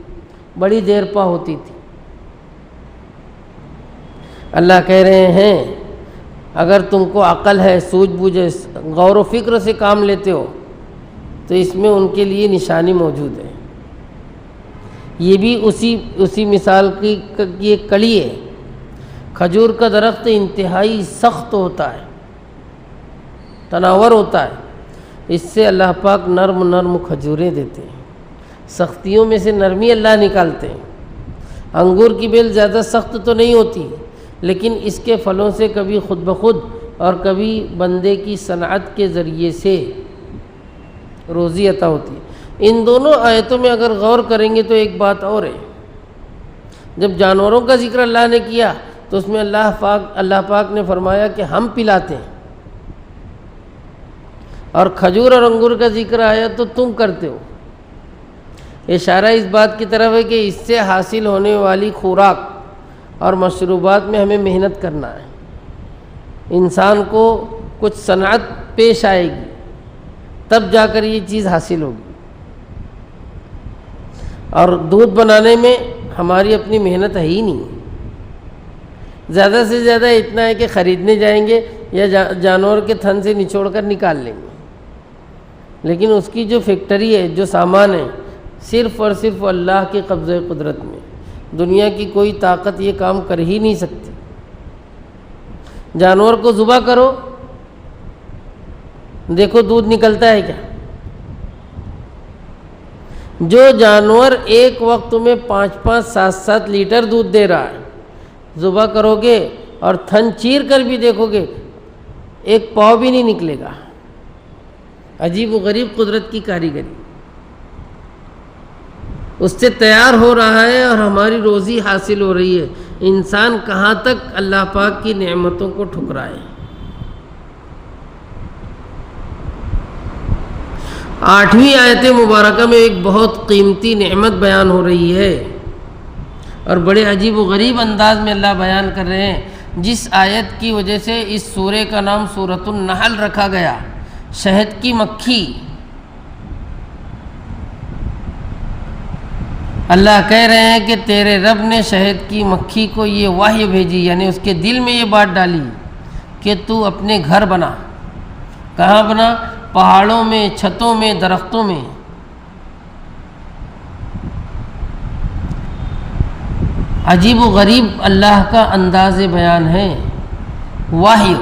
بڑی دیر پا ہوتی تھی۔ اللہ کہہ رہے ہیں اگر تم کو عقل ہے، سوجھ بوجھ ہے، غور و فکر سے کام لیتے ہو تو اس میں ان کے لیے نشانی موجود ہے۔ یہ بھی اسی مثال کی ایک کڑی ہے۔ کھجور کا درخت انتہائی سخت ہوتا ہے، تناور ہوتا ہے، اس سے اللہ پاک نرم نرم کھجوریں دیتے ہیں، سختیوں میں سے نرمی اللہ نکالتے ہیں۔ انگور کی بیل زیادہ سخت تو نہیں ہوتی، لیکن اس کے پھلوں سے کبھی خود بخود اور کبھی بندے کی صنعت کے ذریعے سے روزی عطا ہوتی ہے۔ ان دونوں آیتوں میں اگر غور کریں گے تو ایک بات اور ہے، جب جانوروں کا ذکر اللہ نے کیا تو اس میں اللہ پاک نے فرمایا کہ ہم پلاتے ہیں، اور کھجور اور انگور کا ذکر آیا تو تم کرتے ہو۔ اشارہ اس بات کی طرف ہے کہ اس سے حاصل ہونے والی خوراک اور مشروبات میں ہمیں محنت کرنا ہے، انسان کو کچھ صنعت پیش آئے گی تب جا کر یہ چیز حاصل ہوگی۔ اور دودھ بنانے میں ہماری اپنی محنت ہے ہی نہیں، زیادہ سے زیادہ اتنا ہے کہ خریدنے جائیں گے یا جانور کے تھن سے نچوڑ کر نکال لیں گے، لیکن اس کی جو فیکٹری ہے، جو سامان ہے، صرف اور صرف اللہ کے قبضہ قدرت میں، دنیا کی کوئی طاقت یہ کام کر ہی نہیں سکتی۔ جانور کو ذبح کرو، دیکھو دودھ نکلتا ہے کیا؟ جو جانور ایک وقت میں 5-5 7-7 لیٹر دودھ دے رہا ہے، ذبح کرو گے اور تھن چیر کر بھی دیکھو گے ایک پاؤ بھی نہیں نکلے گا۔ عجیب و غریب قدرت کی کاریگری۔ اس سے تیار ہو رہا ہے اور ہماری روزی حاصل ہو رہی ہے۔ انسان کہاں تک اللہ پاک کی نعمتوں کو ٹھکرائے۔ 8ویں آیت مبارکہ میں ایک بہت قیمتی نعمت بیان ہو رہی ہے اور بڑے عجیب و غریب انداز میں اللہ بیان کر رہے ہیں، جس آیت کی وجہ سے اس سورہ کا نام سورۃ النحل رکھا گیا، شہد کی مکھی۔ اللہ کہہ رہے ہیں کہ تیرے رب نے شہد کی مکھی کو یہ وحی بھیجی، یعنی اس کے دل میں یہ بات ڈالی کہ تو اپنے گھر بنا۔ کہاں بنا؟ پہاڑوں میں، چھتوں میں، درختوں میں۔ عجیب و غریب اللہ کا انداز بیان ہے، وحی،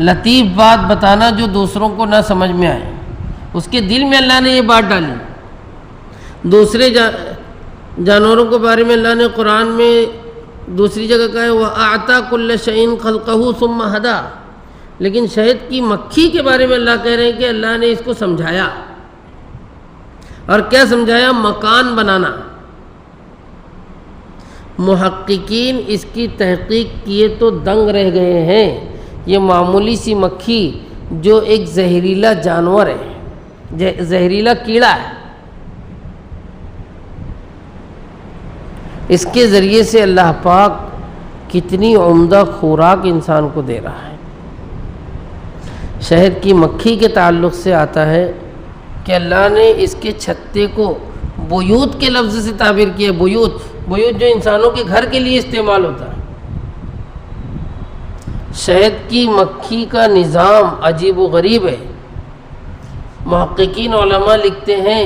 لطیف بات بتانا جو دوسروں کو نہ سمجھ میں آئے، اس کے دل میں اللہ نے یہ بات ڈالی۔ دوسرے جانوروں کے بارے میں اللہ نے قرآن میں دوسری جگہ کہا ہے وَأَعْطَى كُلَّ شَيْءٍ خَلْقَهُ ثُمَّ هَدَى، لیکن شہد کی مکھی کے بارے میں اللہ کہہ رہے ہیں کہ اللہ نے اس کو سمجھایا۔ اور کیا سمجھایا؟ مکان بنانا۔ محققین اس کی تحقیق کیے تو دنگ رہ گئے ہیں۔ یہ معمولی سی مکھی جو ایک زہریلا جانور ہے، زہریلا کیڑا ہے، اس کے ذریعے سے اللہ پاک کتنی عمدہ خوراک انسان کو دے رہا ہے۔ شہد کی مکھی کے تعلق سے آتا ہے کہ اللہ نے اس کے چھتے کو بیوت کے لفظ سے تعبیر کیا۔ بیوت جو انسانوں کے گھر کے لیے استعمال ہوتا ہے۔ شہد کی مکھی کا نظام عجیب و غریب ہے۔ محققین علماء لکھتے ہیں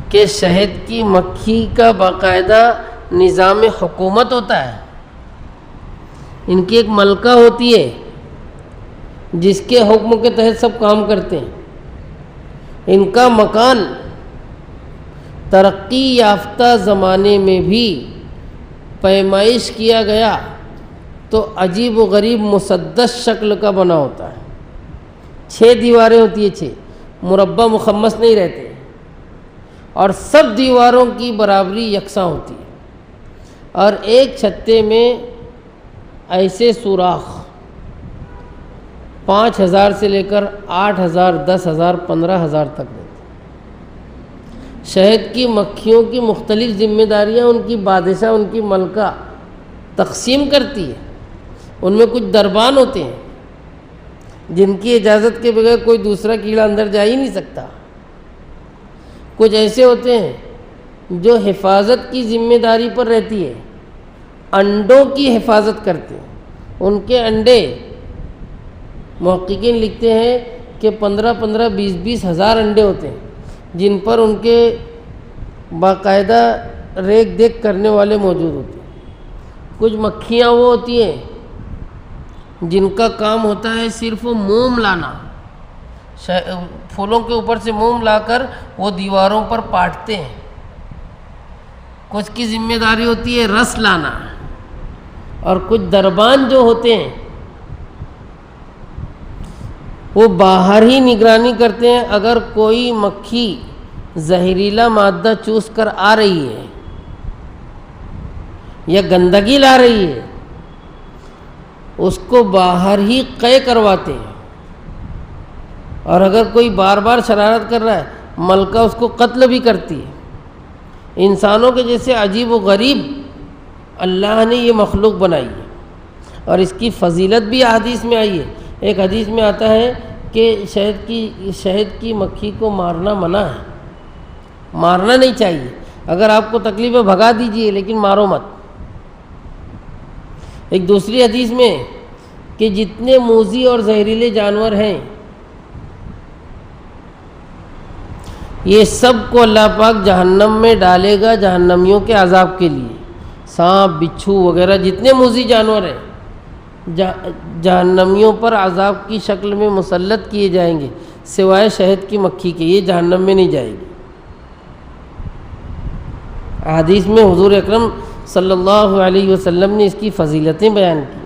کہ شہد کی مکھی کا باقاعدہ نظام حکومت ہوتا ہے۔ ان کی ایک ملکہ ہوتی ہے جس کے حکم کے تحت سب کام کرتے ہیں۔ ان کا مکان ترقی یافتہ زمانے میں بھی پیمائش کیا گیا تو عجیب و غریب مسدس شکل کا بنا ہوتا ہے۔ 6 دیواریں ہوتی ہیں، 6 مربع مخمس نہیں رہتے، اور سب دیواروں کی برابری یکساں ہوتی ہے، اور ایک چھتے میں ایسے سوراخ 5000 سے لے کر 8000، 10000، 15000 تک دیتے۔ شہد کی مکھیوں کی مختلف ذمہ داریاں ان کی بادشاہ، ان کی ملکہ تقسیم کرتی ہے۔ ان میں کچھ دربان ہوتے ہیں جن کی اجازت کے بغیر کوئی دوسرا کیڑا اندر جا ہی نہیں سکتا۔ کچھ ایسے ہوتے ہیں جو حفاظت کی ذمہ داری پر رہتی ہے، انڈوں کی حفاظت کرتے ہیں۔ ان کے انڈے محققین لکھتے ہیں کہ 15 20 ہزار انڈے ہوتے ہیں جن پر ان کے باقاعدہ ریکھ دیکھ کرنے والے موجود ہوتے ہیں۔ کچھ مکھیاں وہ ہوتی ہیں جن کا کام ہوتا ہے صرف موم لانا، پھولوں کے اوپر سے موم لا کر وہ دیواروں پر پاٹتے ہیں۔ کچھ کی ذمہ داری ہوتی ہے رس لانا، اور کچھ دربان جو ہوتے ہیں وہ باہر ہی نگرانی کرتے ہیں۔ اگر کوئی مکھی زہریلا مادہ چوس کر آ رہی ہے یا گندگی لا رہی ہے، اس کو باہر ہی قے کرواتے ہیں، اور اگر کوئی بار بار شرارت کر رہا ہے ملکہ اس کو قتل بھی کرتی ہے۔ انسانوں کے جیسے عجیب و غریب اللہ نے یہ مخلوق بنائی ہے، اور اس کی فضیلت بھی حدیث میں آئی ہے۔ ایک حدیث میں آتا ہے کہ شہد کی مکھی کو مارنا منع ہے، مارنا نہیں چاہیے۔ اگر آپ کو تکلیف ہے بھگا دیجئے، لیکن مارو مت۔ ایک دوسری حدیث میں کہ جتنے موذی اور زہریلے جانور ہیں یہ سب کو اللہ پاک جہنم میں ڈالے گا، جہنمیوں کے عذاب کے لیے۔ سانپ، بچھو وغیرہ جتنے موذی جانور ہیں جہنمیوں پر عذاب کی شکل میں مسلط کیے جائیں گے، سوائے شہد کی مکھی کے، یہ جہنم میں نہیں جائے گی۔ حدیث میں حضور اکرم صلی اللہ علیہ وسلم نے اس کی فضیلتیں بیان کی۔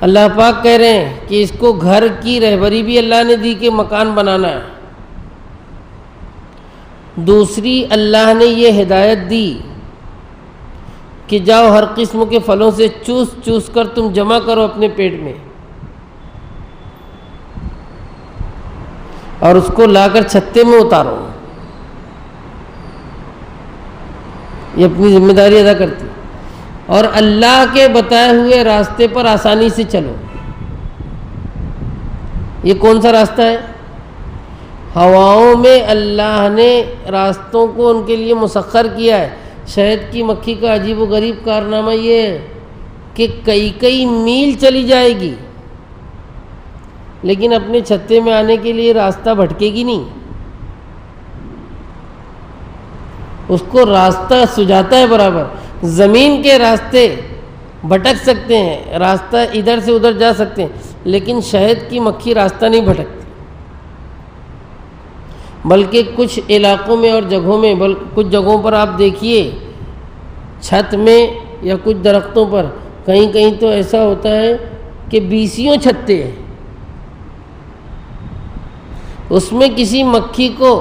اللہ پاک کہہ رہے ہیں کہ اس کو گھر کی رہبری بھی اللہ نے دی کہ مکان بنانا ہے، دوسری اللہ نے یہ ہدایت دی کہ جاؤ ہر قسم کے پھلوں سے چوس چوس کر تم جمع کرو اپنے پیٹ میں، اور اس کو لا کر چھتے میں اتارو. یہ اپنی ذمہ داری ادا کرتی. اور اللہ کے بتائے ہوئے راستے پر آسانی سے چلو. یہ کون سا راستہ ہے؟ ہواؤں میں اللہ نے راستوں کو ان کے لیے مسخر کیا ہے. شہد کی مکھی کا عجیب و غریب کارنامہ یہ ہے کہ کئی میل چلی جائے گی لیکن اپنے چھتے میں آنے کے لیے راستہ بھٹکے گی نہیں. اس کو راستہ سجاتا ہے برابر. زمین کے راستے بھٹک سکتے ہیں، راستہ ادھر سے ادھر جا سکتے ہیں، لیکن شہد کی مکھی راستہ نہیں بھٹکتی. بلکہ کچھ علاقوں میں اور جگہوں میں، کچھ جگہوں پر آپ دیکھیے چھت میں یا کچھ درختوں پر کہیں تو ایسا ہوتا ہے کہ 20 چھتے ہیں. اس میں کسی مکھی کو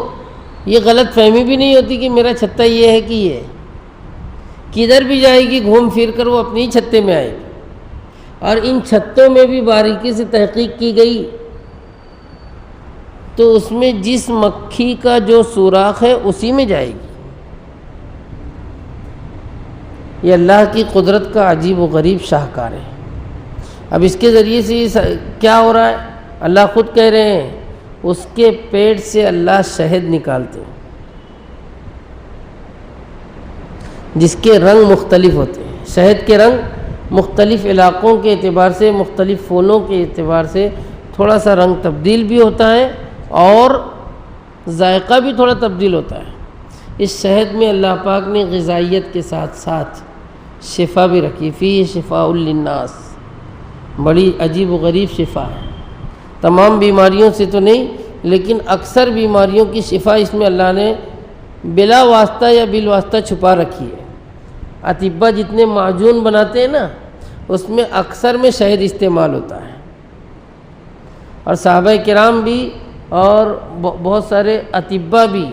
یہ غلط فہمی بھی نہیں ہوتی کہ میرا چھتا یہ ہے کہ یہ کدھر بھی جائے گی گھوم پھر کر وہ اپنی چھتے میں آئے گی. اور ان چھتوں میں بھی باریکی سے تحقیق کی گئی تو اس میں جس مکھی کا جو سوراخ ہے اسی میں جائے گی. یہ اللہ کی قدرت کا عجیب و غریب شاہکار ہے. اب اس کے ذریعے سے کیا ہو رہا ہے؟ اللہ خود کہہ رہے ہیں اس کے پیٹ سے اللہ شہد نکالتے ہیں جس کے رنگ مختلف ہوتے ہیں. شہد کے رنگ مختلف علاقوں کے اعتبار سے، مختلف پھولوں کے اعتبار سے تھوڑا سا رنگ تبدیل بھی ہوتا ہے اور ذائقہ بھی تھوڑا تبدیل ہوتا ہے. اس شہد میں اللہ پاک نے غذائیت کے ساتھ ساتھ شفا بھی رکھی. فی شفاء للناس، بڑی عجیب و غریب شفا ہے. تمام بیماریوں سے تو نہیں لیکن اکثر بیماریوں کی شفا اس میں اللہ نے بلا واسطہ یا بالواسطہ چھپا رکھی ہے. اطباء جتنے معجون بناتے ہیں نا اس میں اکثر میں شہد استعمال ہوتا ہے. اور صحابہ کرام بھی اور بہت سارے اطباء بھی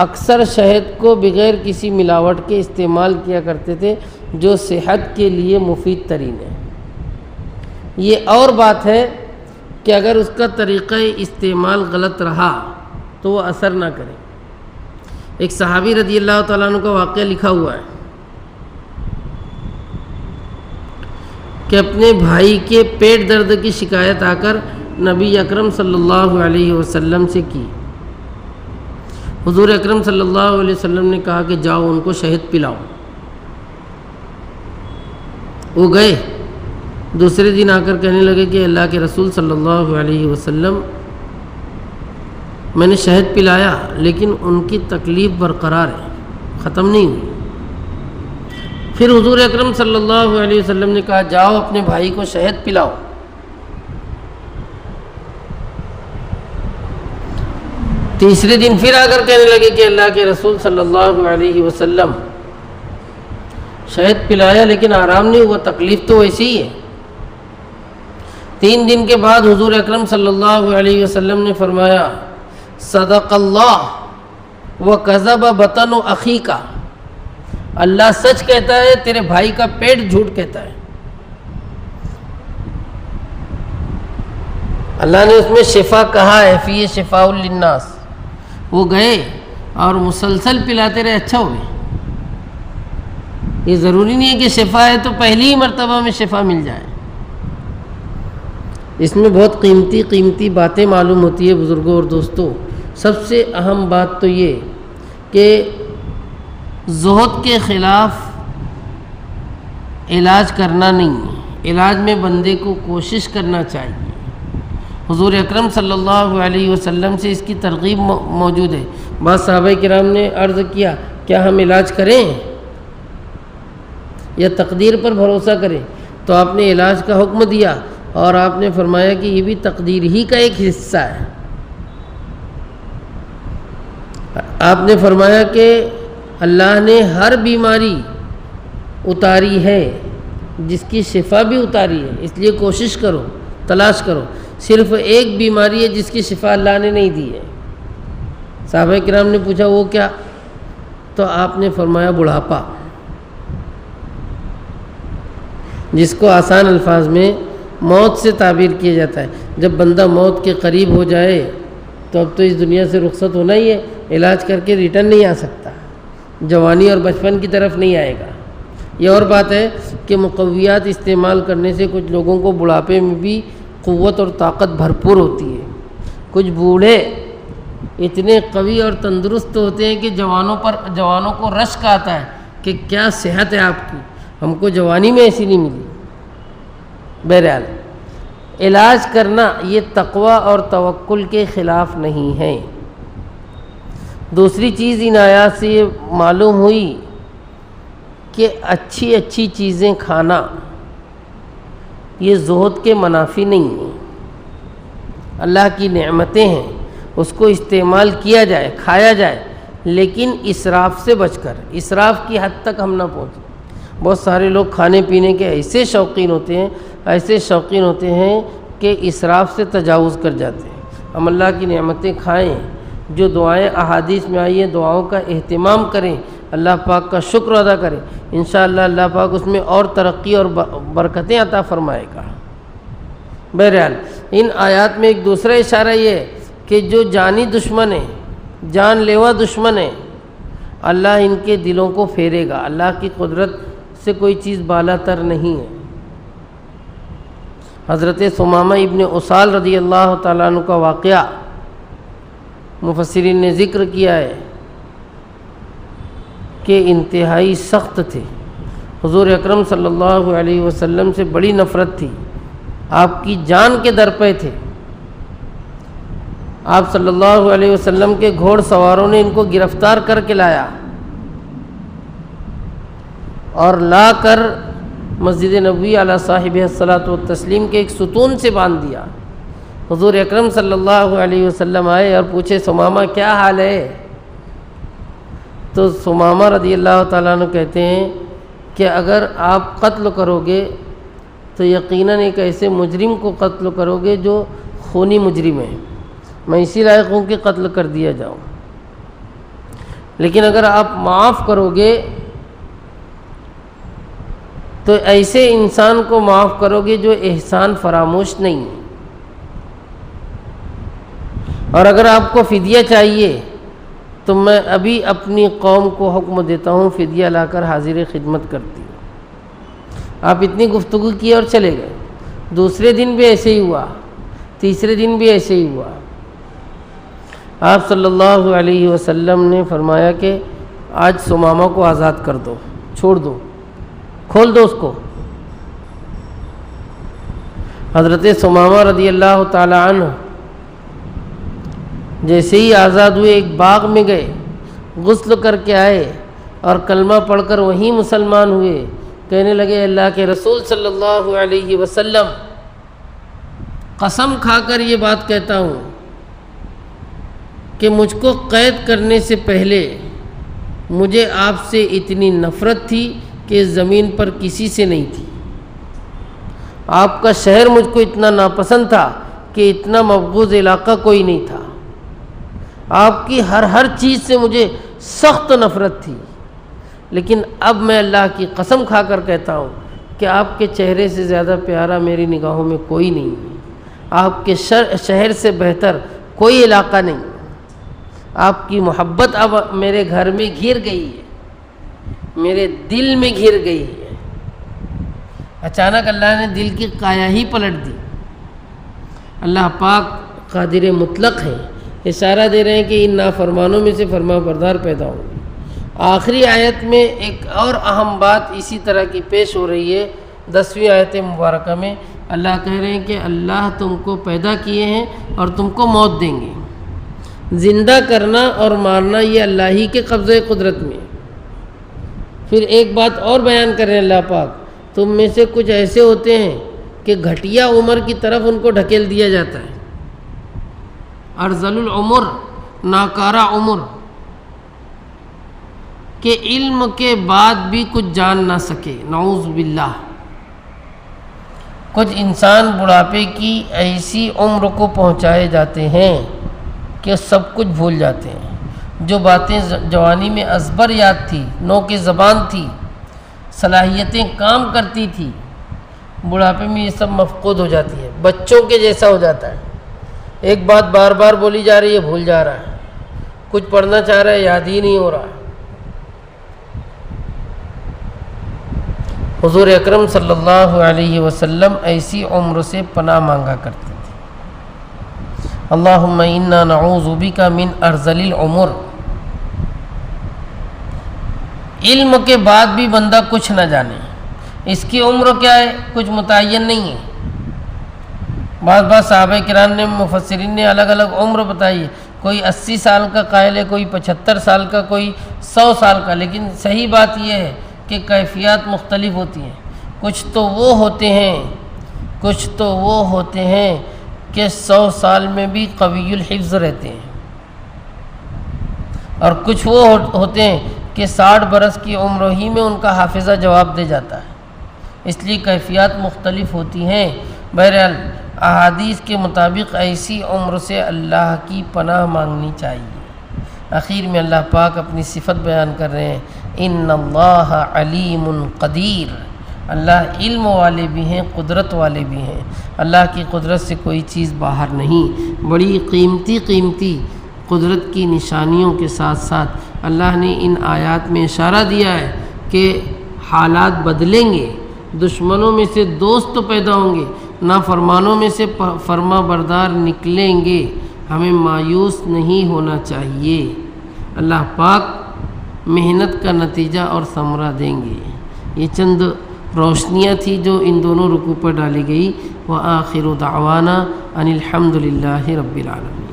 اکثر شہد کو بغیر کسی ملاوٹ کے استعمال کیا کرتے تھے جو صحت کے لیے مفید ترین ہے. یہ اور بات ہے کہ اگر اس کا طریقہ استعمال غلط رہا تو وہ اثر نہ کرے. ایک صحابی رضی اللہ تعالیٰ عنہ کا واقعہ لکھا ہوا ہے کہ اپنے بھائی کے پیٹ درد کی شکایت آ کر نبی اکرم صلی اللہ علیہ وسلم سے کی. حضور اکرم صلی اللہ علیہ وسلم نے کہا کہ جاؤ ان کو شہد پلاؤ. وہ گئے. دوسرے دن آ کر کہنے لگے کہ اللہ کے رسول صلی اللہ علیہ وسلم میں نے شہد پلایا لیکن ان کی تکلیف برقرار ہے، ختم نہیں ہوئی. پھر حضور اکرم صلی اللہ علیہ وسلم نے کہا جاؤ اپنے بھائی کو شہد پلاؤ. تیسرے دن پھر آ کر کہنے لگے کہ اللہ کے رسول صلی اللہ علیہ وسلم شہد پلایا لیکن آرام نہیں ہوا، تکلیف تو ویسی ہی ہے. 3 دن کے بعد حضور اکرم صلی اللہ علیہ وسلم نے فرمایا صدق اللہ وکذب بطن اخیک، اللہ سچ کہتا ہے تیرے بھائی کا پیٹ جھوٹ کہتا ہے. اللہ نے اس میں شفا کہا ہے فی شفاء للناس. وہ گئے اور مسلسل پلاتے رہے، اچھا ہوئے. یہ ضروری نہیں ہے کہ شفا ہے تو پہلی ہی مرتبہ میں شفا مل جائے. اس میں بہت قیمتی باتیں معلوم ہوتی ہے بزرگوں اور دوستوں. سب سے اہم بات تو یہ کہ زہد کے خلاف علاج کرنا نہیں ہے، علاج میں بندے کو کوشش کرنا چاہیے. حضور اکرم صلی اللہ علیہ وسلم سے اس کی ترغیب موجود ہے. بعض صحابہ کرام نے عرض کیا کیا ہم علاج کریں یا تقدیر پر بھروسہ کریں؟ تو آپ نے علاج کا حکم دیا اور آپ نے فرمایا کہ یہ بھی تقدیر ہی کا ایک حصہ ہے. آپ نے فرمایا کہ اللہ نے ہر بیماری اتاری ہے، جس کی شفا بھی اتاری ہے، اس لیے کوشش کرو، تلاش کرو. صرف ایک بیماری ہے جس کی شفا اللہ نے نہیں دی ہے. صحابہ کرام نے پوچھا وہ کیا؟ تو آپ نے فرمایا بڑھاپا، جس کو آسان الفاظ میں موت سے تعبیر کیا جاتا ہے۔ جب بندہ موت کے قریب ہو جائے تو اب تو اس دنیا سے رخصت ہونا ہی ہے، علاج کر کے ریٹرن نہیں آ سکتا، جوانی اور بچپن کی طرف نہیں آئے گا۔ یہ اور بات ہے کہ مقویات استعمال کرنے سے کچھ لوگوں کو بڑھاپے میں بھی قوت اور طاقت بھرپور ہوتی ہے۔ کچھ بوڑھے اتنے قوی اور تندرست ہوتے ہیں کہ جوانوں کو رشک آتا ہے کہ کیا صحت ہے آپ کی، ہم کو جوانی میں ایسی نہیں ملی۔ بہرحال علاج کرنا یہ تقوی اور توکل کے خلاف نہیں ہے۔ دوسری چیز ان آیات سے یہ معلوم ہوئی کہ اچھی اچھی چیزیں کھانا یہ زہد کے منافی نہیں ہیں، اللہ کی نعمتیں ہیں، اس کو استعمال کیا جائے، کھایا جائے، لیکن اسراف سے بچ کر، اسراف کی حد تک ہم نہ پہنچیں۔ بہت سارے لوگ کھانے پینے کے ایسے شوقین ہوتے ہیں کہ اسراف سے تجاوز کر جاتے ہیں۔ ہم اللہ کی نعمتیں کھائیں، جو دعائیں احادیث میں آئی ہیں دعاؤں کا اہتمام کریں، اللہ پاک کا شکر ادا کریں، انشاءاللہ اللہ پاک اس میں اور ترقی اور برکتیں عطا فرمائے گا۔ بہرحال ان آیات میں ایک دوسرا اشارہ یہ ہے کہ جو جانی دشمن ہے، جان لیوا دشمن ہے، اللہ ان کے دلوں کو پھیرے گا۔ اللہ کی قدرت سے کوئی چیز بالا تر نہیں ہے۔ حضرت ثمامہ ابن اسال رضی اللہ تعالیٰ عنہ کا واقعہ مفسرین نے ذکر کیا ہے کہ انتہائی سخت تھے، حضور اکرم صلی اللہ علیہ وسلم سے بڑی نفرت تھی، آپ کی جان کے در پہ تھے۔ آپ صلی اللہ علیہ وسلم کے گھوڑ سواروں نے ان کو گرفتار کر کے لایا اور لا کر مسجد نبوی علی صاحب الصلاۃ والتسلیم کے ایک ستون سے باندھ دیا۔ حضور اکرم صلی اللہ علیہ وسلم آئے اور پوچھے ثمامہ کیا حال ہے؟ تو ثمامہ رضی اللہ تعالیٰ عنہ کہتے ہیں کہ اگر آپ قتل کرو گے تو یقیناً ایک ایسے مجرم کو قتل کرو گے جو خونی مجرم ہے، میں اسی لائق ہوں کہ قتل کر دیا جاؤں، لیکن اگر آپ معاف کرو گے تو ایسے انسان کو معاف کرو گے جو احسان فراموش نہیں ہے، اور اگر آپ کو فدیہ چاہیے تو میں ابھی اپنی قوم کو حکم دیتا ہوں فدیہ لا کر حاضر خدمت کرتی ہوں۔ آپ اتنی گفتگو کی اور چلے گئے۔ دوسرے دن بھی ایسے ہی ہوا، تیسرے دن بھی ایسے ہی ہوا۔ آپ صلی اللہ علیہ وسلم نے فرمایا کہ آج ثمامہ کو آزاد کر دو، چھوڑ دو، کھول دو اس کو۔ حضرت ثمامہ رضی اللہ تعالی عنہ جیسے ہی آزاد ہوئے ایک باغ میں گئے، غسل کر کے آئے اور کلمہ پڑھ کر وہیں مسلمان ہوئے۔ کہنے لگے اللہ کے رسول صلی اللہ علیہ وسلم، قسم کھا کر یہ بات کہتا ہوں کہ مجھ کو قید کرنے سے پہلے مجھے آپ سے اتنی نفرت تھی کہ اس زمین پر کسی سے نہیں تھی۔ آپ کا شہر مجھ کو اتنا ناپسند تھا کہ اتنا مبغوض علاقہ کوئی نہیں تھا۔ آپ کی ہر چیز سے مجھے سخت نفرت تھی، لیکن اب میں اللہ کی قسم کھا کر کہتا ہوں کہ آپ کے چہرے سے زیادہ پیارا میری نگاہوں میں کوئی نہیں ہے، آپ کے شہر سے بہتر کوئی علاقہ نہیں۔ آپ کی محبت اب میرے گھر میں گھر گئی ہے، میرے دل میں گھر گئی ہے۔ اچانک اللہ نے دل کی کایا ہی پلٹ دی۔ اللہ پاک قادر مطلق ہے، اشارہ دے رہے ہیں کہ ان نافرمانوں میں سے فرما بردار پیدا ہوں۔ آخری آیت میں ایک اور اہم بات اسی طرح کی پیش ہو رہی ہے۔ 10ویں آیت مبارکہ میں اللہ کہہ رہے ہیں کہ اللہ تم کو پیدا کیے ہیں اور تم کو موت دیں گے۔ زندہ کرنا اور مارنا یہ اللہ ہی کے قبضۂ قدرت میں۔ پھر ایک بات اور بیان کر رہے ہیں اللہ پاک، تم میں سے کچھ ایسے ہوتے ہیں کہ گھٹیا عمر کی طرف ان کو ڈھکیل دیا جاتا ہے، ارذل العمر، ناکارہ عمر، کہ علم کے بعد بھی کچھ جان نہ سکے، نعوذ باللہ۔ کچھ انسان بڑھاپے کی ایسی عمر کو پہنچائے جاتے ہیں کہ سب کچھ بھول جاتے ہیں۔ جو باتیں جوانی میں ازبر یاد تھی، نو کی زبان تھی، صلاحیتیں کام کرتی تھی، بڑھاپے میں یہ سب مفقود ہو جاتی ہے، بچوں کے جیسا ہو جاتا ہے، ایک بات بار بار بولی جا رہی ہے بھول جا رہا ہے، کچھ پڑھنا چاہ رہا ہے یاد ہی نہیں ہو رہا۔ حضور اکرم صلی اللہ علیہ وسلم ایسی عمر سے پناہ مانگا کرتے تھے۔ اللہم انا نعوذ بک من ارذل العمر۔ علم کے بعد بھی بندہ کچھ نہ جانے، اس کی عمر کیا ہے کچھ متعین نہیں ہے۔ بعض صحابہ کرام نے مفسرین نے الگ الگ عمر بتائی ہے، کوئی 80 سال کا قائل ہے، کوئی 75 سال کا، کوئی 100 سال کا، لیکن صحیح بات یہ ہے کہ کیفیات مختلف ہوتی ہیں۔ کچھ تو وہ ہوتے ہیں کہ 100 سال میں بھی قوی الحفظ رہتے ہیں، اور کچھ وہ ہوتے ہیں کہ 60 برس کی عمر ہی میں ان کا حافظہ جواب دے جاتا ہے، اس لیے کیفیات مختلف ہوتی ہیں۔ بہرحال احادیث کے مطابق ایسی عمر سے اللہ کی پناہ مانگنی چاہیے۔ آخر میں اللہ پاک اپنی صفت بیان کر رہے ہیں، ان اللہ علیم قدیر، اللہ علم والے بھی ہیں، قدرت والے بھی ہیں، اللہ کی قدرت سے کوئی چیز باہر نہیں۔ بڑی قیمتی قدرت کی نشانیوں کے ساتھ ساتھ اللہ نے ان آیات میں اشارہ دیا ہے کہ حالات بدلیں گے، دشمنوں میں سے دوست پیدا ہوں گے، نافرمانوں میں سے فرما بردار نکلیں گے، ہمیں مایوس نہیں ہونا چاہیے، اللہ پاک محنت کا نتیجہ اور ثمرہ دیں گے۔ یہ چند روشنیاں تھی جو ان دونوں رکوع پر ڈالی گئی۔ وآخر دعوانا ان الحمد للہ رب العالمین۔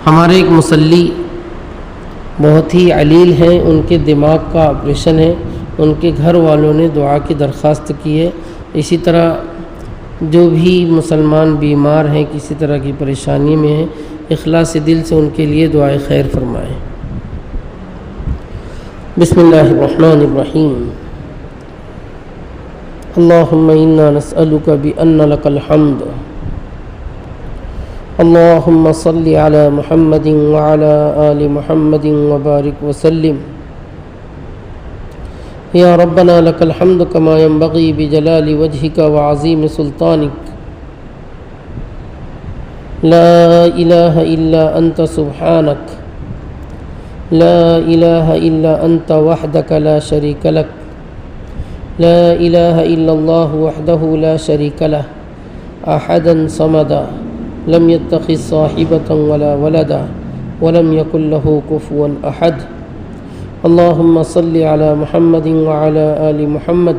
ہمارے ایک مصلی بہت ہی علیل ہیں، ان کے دماغ کا آپریشن ہے، ان کے گھر والوں نے دعا کی درخواست کی ہے۔ اسی طرح جو بھی مسلمان بیمار ہیں، کسی طرح کی پریشانی میں ہیں، اخلاص دل سے ان کے لیے دعائے خیر فرمائیں۔ بسم اللہ الرحمن الرحیم۔ اللہم انا نسألک بأن لک الحمد، اللہم صل علی محمد وعلی آل محمد وبارک وسلم۔ یا ربنا لک الحمد کما ينبغی بجلال وجہک وعظیم سلطانک، لا الہ الا انت سبحانک، لا الہ الا انت وحدک لا شریک لک، لا الہ الا اللہ وحدہ لا شریک لہ، احدا صمدا لم يتخذ صاحبة ولا ولدا ولم يكن له كفوا احد۔ اللهم صل على محمد وعلى آل محمد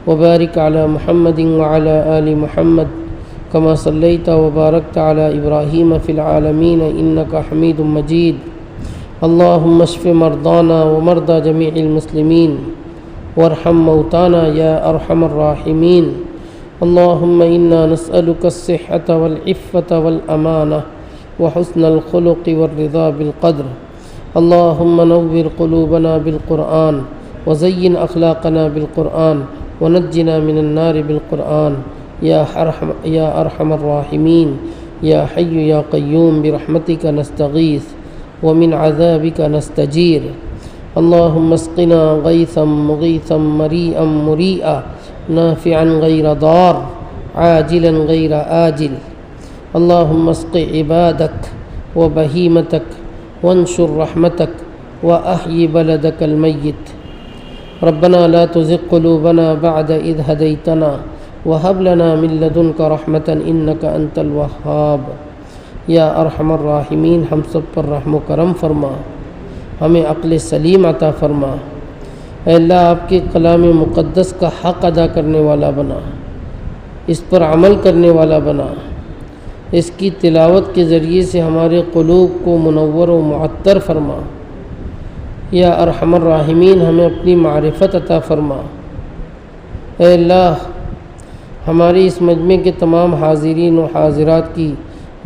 وبارك على محمد وعلى آل محمد كما صليت وباركت على إبراهيم في العالمين إنك حميد مجيد۔ اللهم اشف مرضانا ومرضى جميع المسلمين وارحم موتانا يا أرحم الراحمين۔ اللهم إنا نسألك الصحة والعفة والأمانة وحسن الخلق والرضا بالقدر۔ اللهم نور قلوبنا بالقرآن وزين أخلاقنا بالقرآن ونجنا من النار بالقرآن يا أرحم الراحمين، يا حي يا قيوم برحمتك نستغيث ومن عذابك نستجير۔ اللهم اسقنا غيثا مغيثا مريئا مريئا نافعا غير ضار عاجلا غير آجل۔ اللهم اسق عبادك وبهيمتك وانشر رحمتك وأحيي بلدك الميت۔ ربنا لا تزغ قلوبنا بعد إذ هديتنا وهب لنا من لدنك رحمة إنك أنت الوهاب۔ یا ارحم الراحمین، ہم سب پر رحم و کرم فرما، ہمیں عقل سلیم عطا فرما۔ اے اللہ، آپ کے کلام مقدس کا حق ادا کرنے والا بنا، اس پر عمل کرنے والا بنا، اس کی تلاوت کے ذریعے سے ہمارے قلوب کو منور و معطر فرما۔ یا ارحم الراحمین، ہمیں اپنی معرفت عطا فرما۔ اے اللہ، ہماری اس مجمع کے تمام حاضرین و حاضرات کی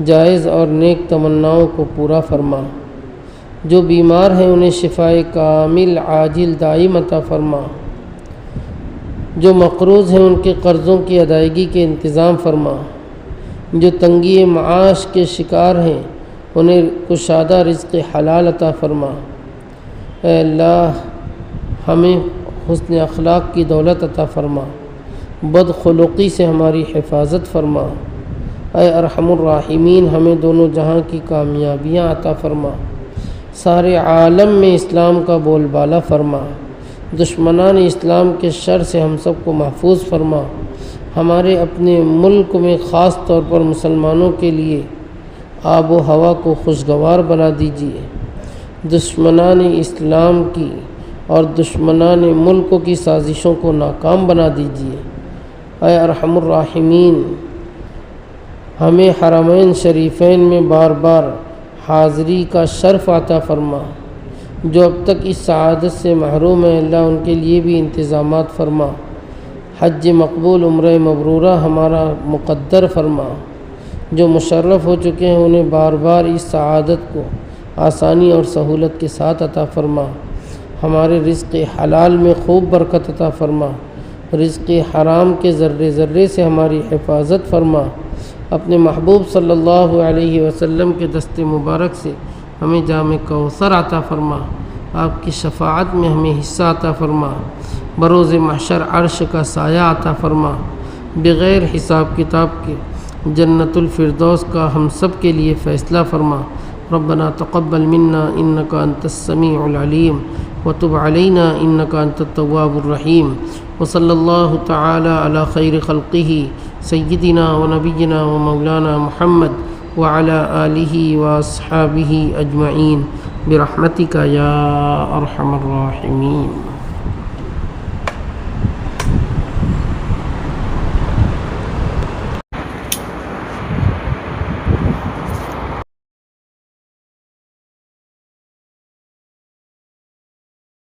جائز اور نیک تمناؤں کو پورا فرما۔ جو بیمار ہیں انہیں شفائے کامل عاجل دائم عطا فرما۔ جو مقروض ہیں ان کے قرضوں کی ادائیگی کے انتظام فرما۔ جو تنگی معاش کے شکار ہیں انہیں کشادہ رزق حلال عطا فرما۔ اے اللہ ہمیں حسن اخلاق کی دولت عطا فرما، بدخلقی سے ہماری حفاظت فرما۔ اے ارحم الراحمین ہمیں دونوں جہاں کی کامیابیاں عطا فرما، سارے عالم میں اسلام کا بول بالا فرما، دشمنان اسلام کے شر سے ہم سب کو محفوظ فرما۔ ہمارے اپنے ملک میں خاص طور پر مسلمانوں کے لیے آب و ہوا کو خوشگوار بنا دیجیے، دشمنان اسلام کی اور دشمنان ملک کی سازشوں کو ناکام بنا دیجیے۔ اے ارحم الراحمین ہمیں حرمین شریفین میں بار بار حاضری کا شرف عطا فرما، جو اب تک اس سعادت سے محروم ہیں اللہ ان کے لیے بھی انتظامات فرما، حج مقبول عمرہ مبرورہ ہمارا مقدر فرما، جو مشرف ہو چکے ہیں انہیں بار بار اس سعادت کو آسانی اور سہولت کے ساتھ عطا فرما، ہمارے رزق حلال میں خوب برکت عطا فرما، رزق حرام کے ذرے ذرے سے ہماری حفاظت فرما، اپنے محبوب صلی اللہ علیہ وسلم کے دست مبارک سے ہمیں جام کوثر عطا فرما، آپ کی شفاعت میں ہمیں حصہ عطا فرما، بروز محشر عرش کا سایہ عطا فرما، بغیر حساب کتاب کے جنت الفردوس کا ہم سب کے لیے فیصلہ فرما۔ ربنا تقبل منا انك انت السميع العليم وتب علينا انك انت التواب الرحيم، وصلى الله تعالى على خير خلقه سيدنا ونبينا ومولانا محمد وعلى آله وأصحابه أجمعين برحمتك يا أرحم الراحمين۔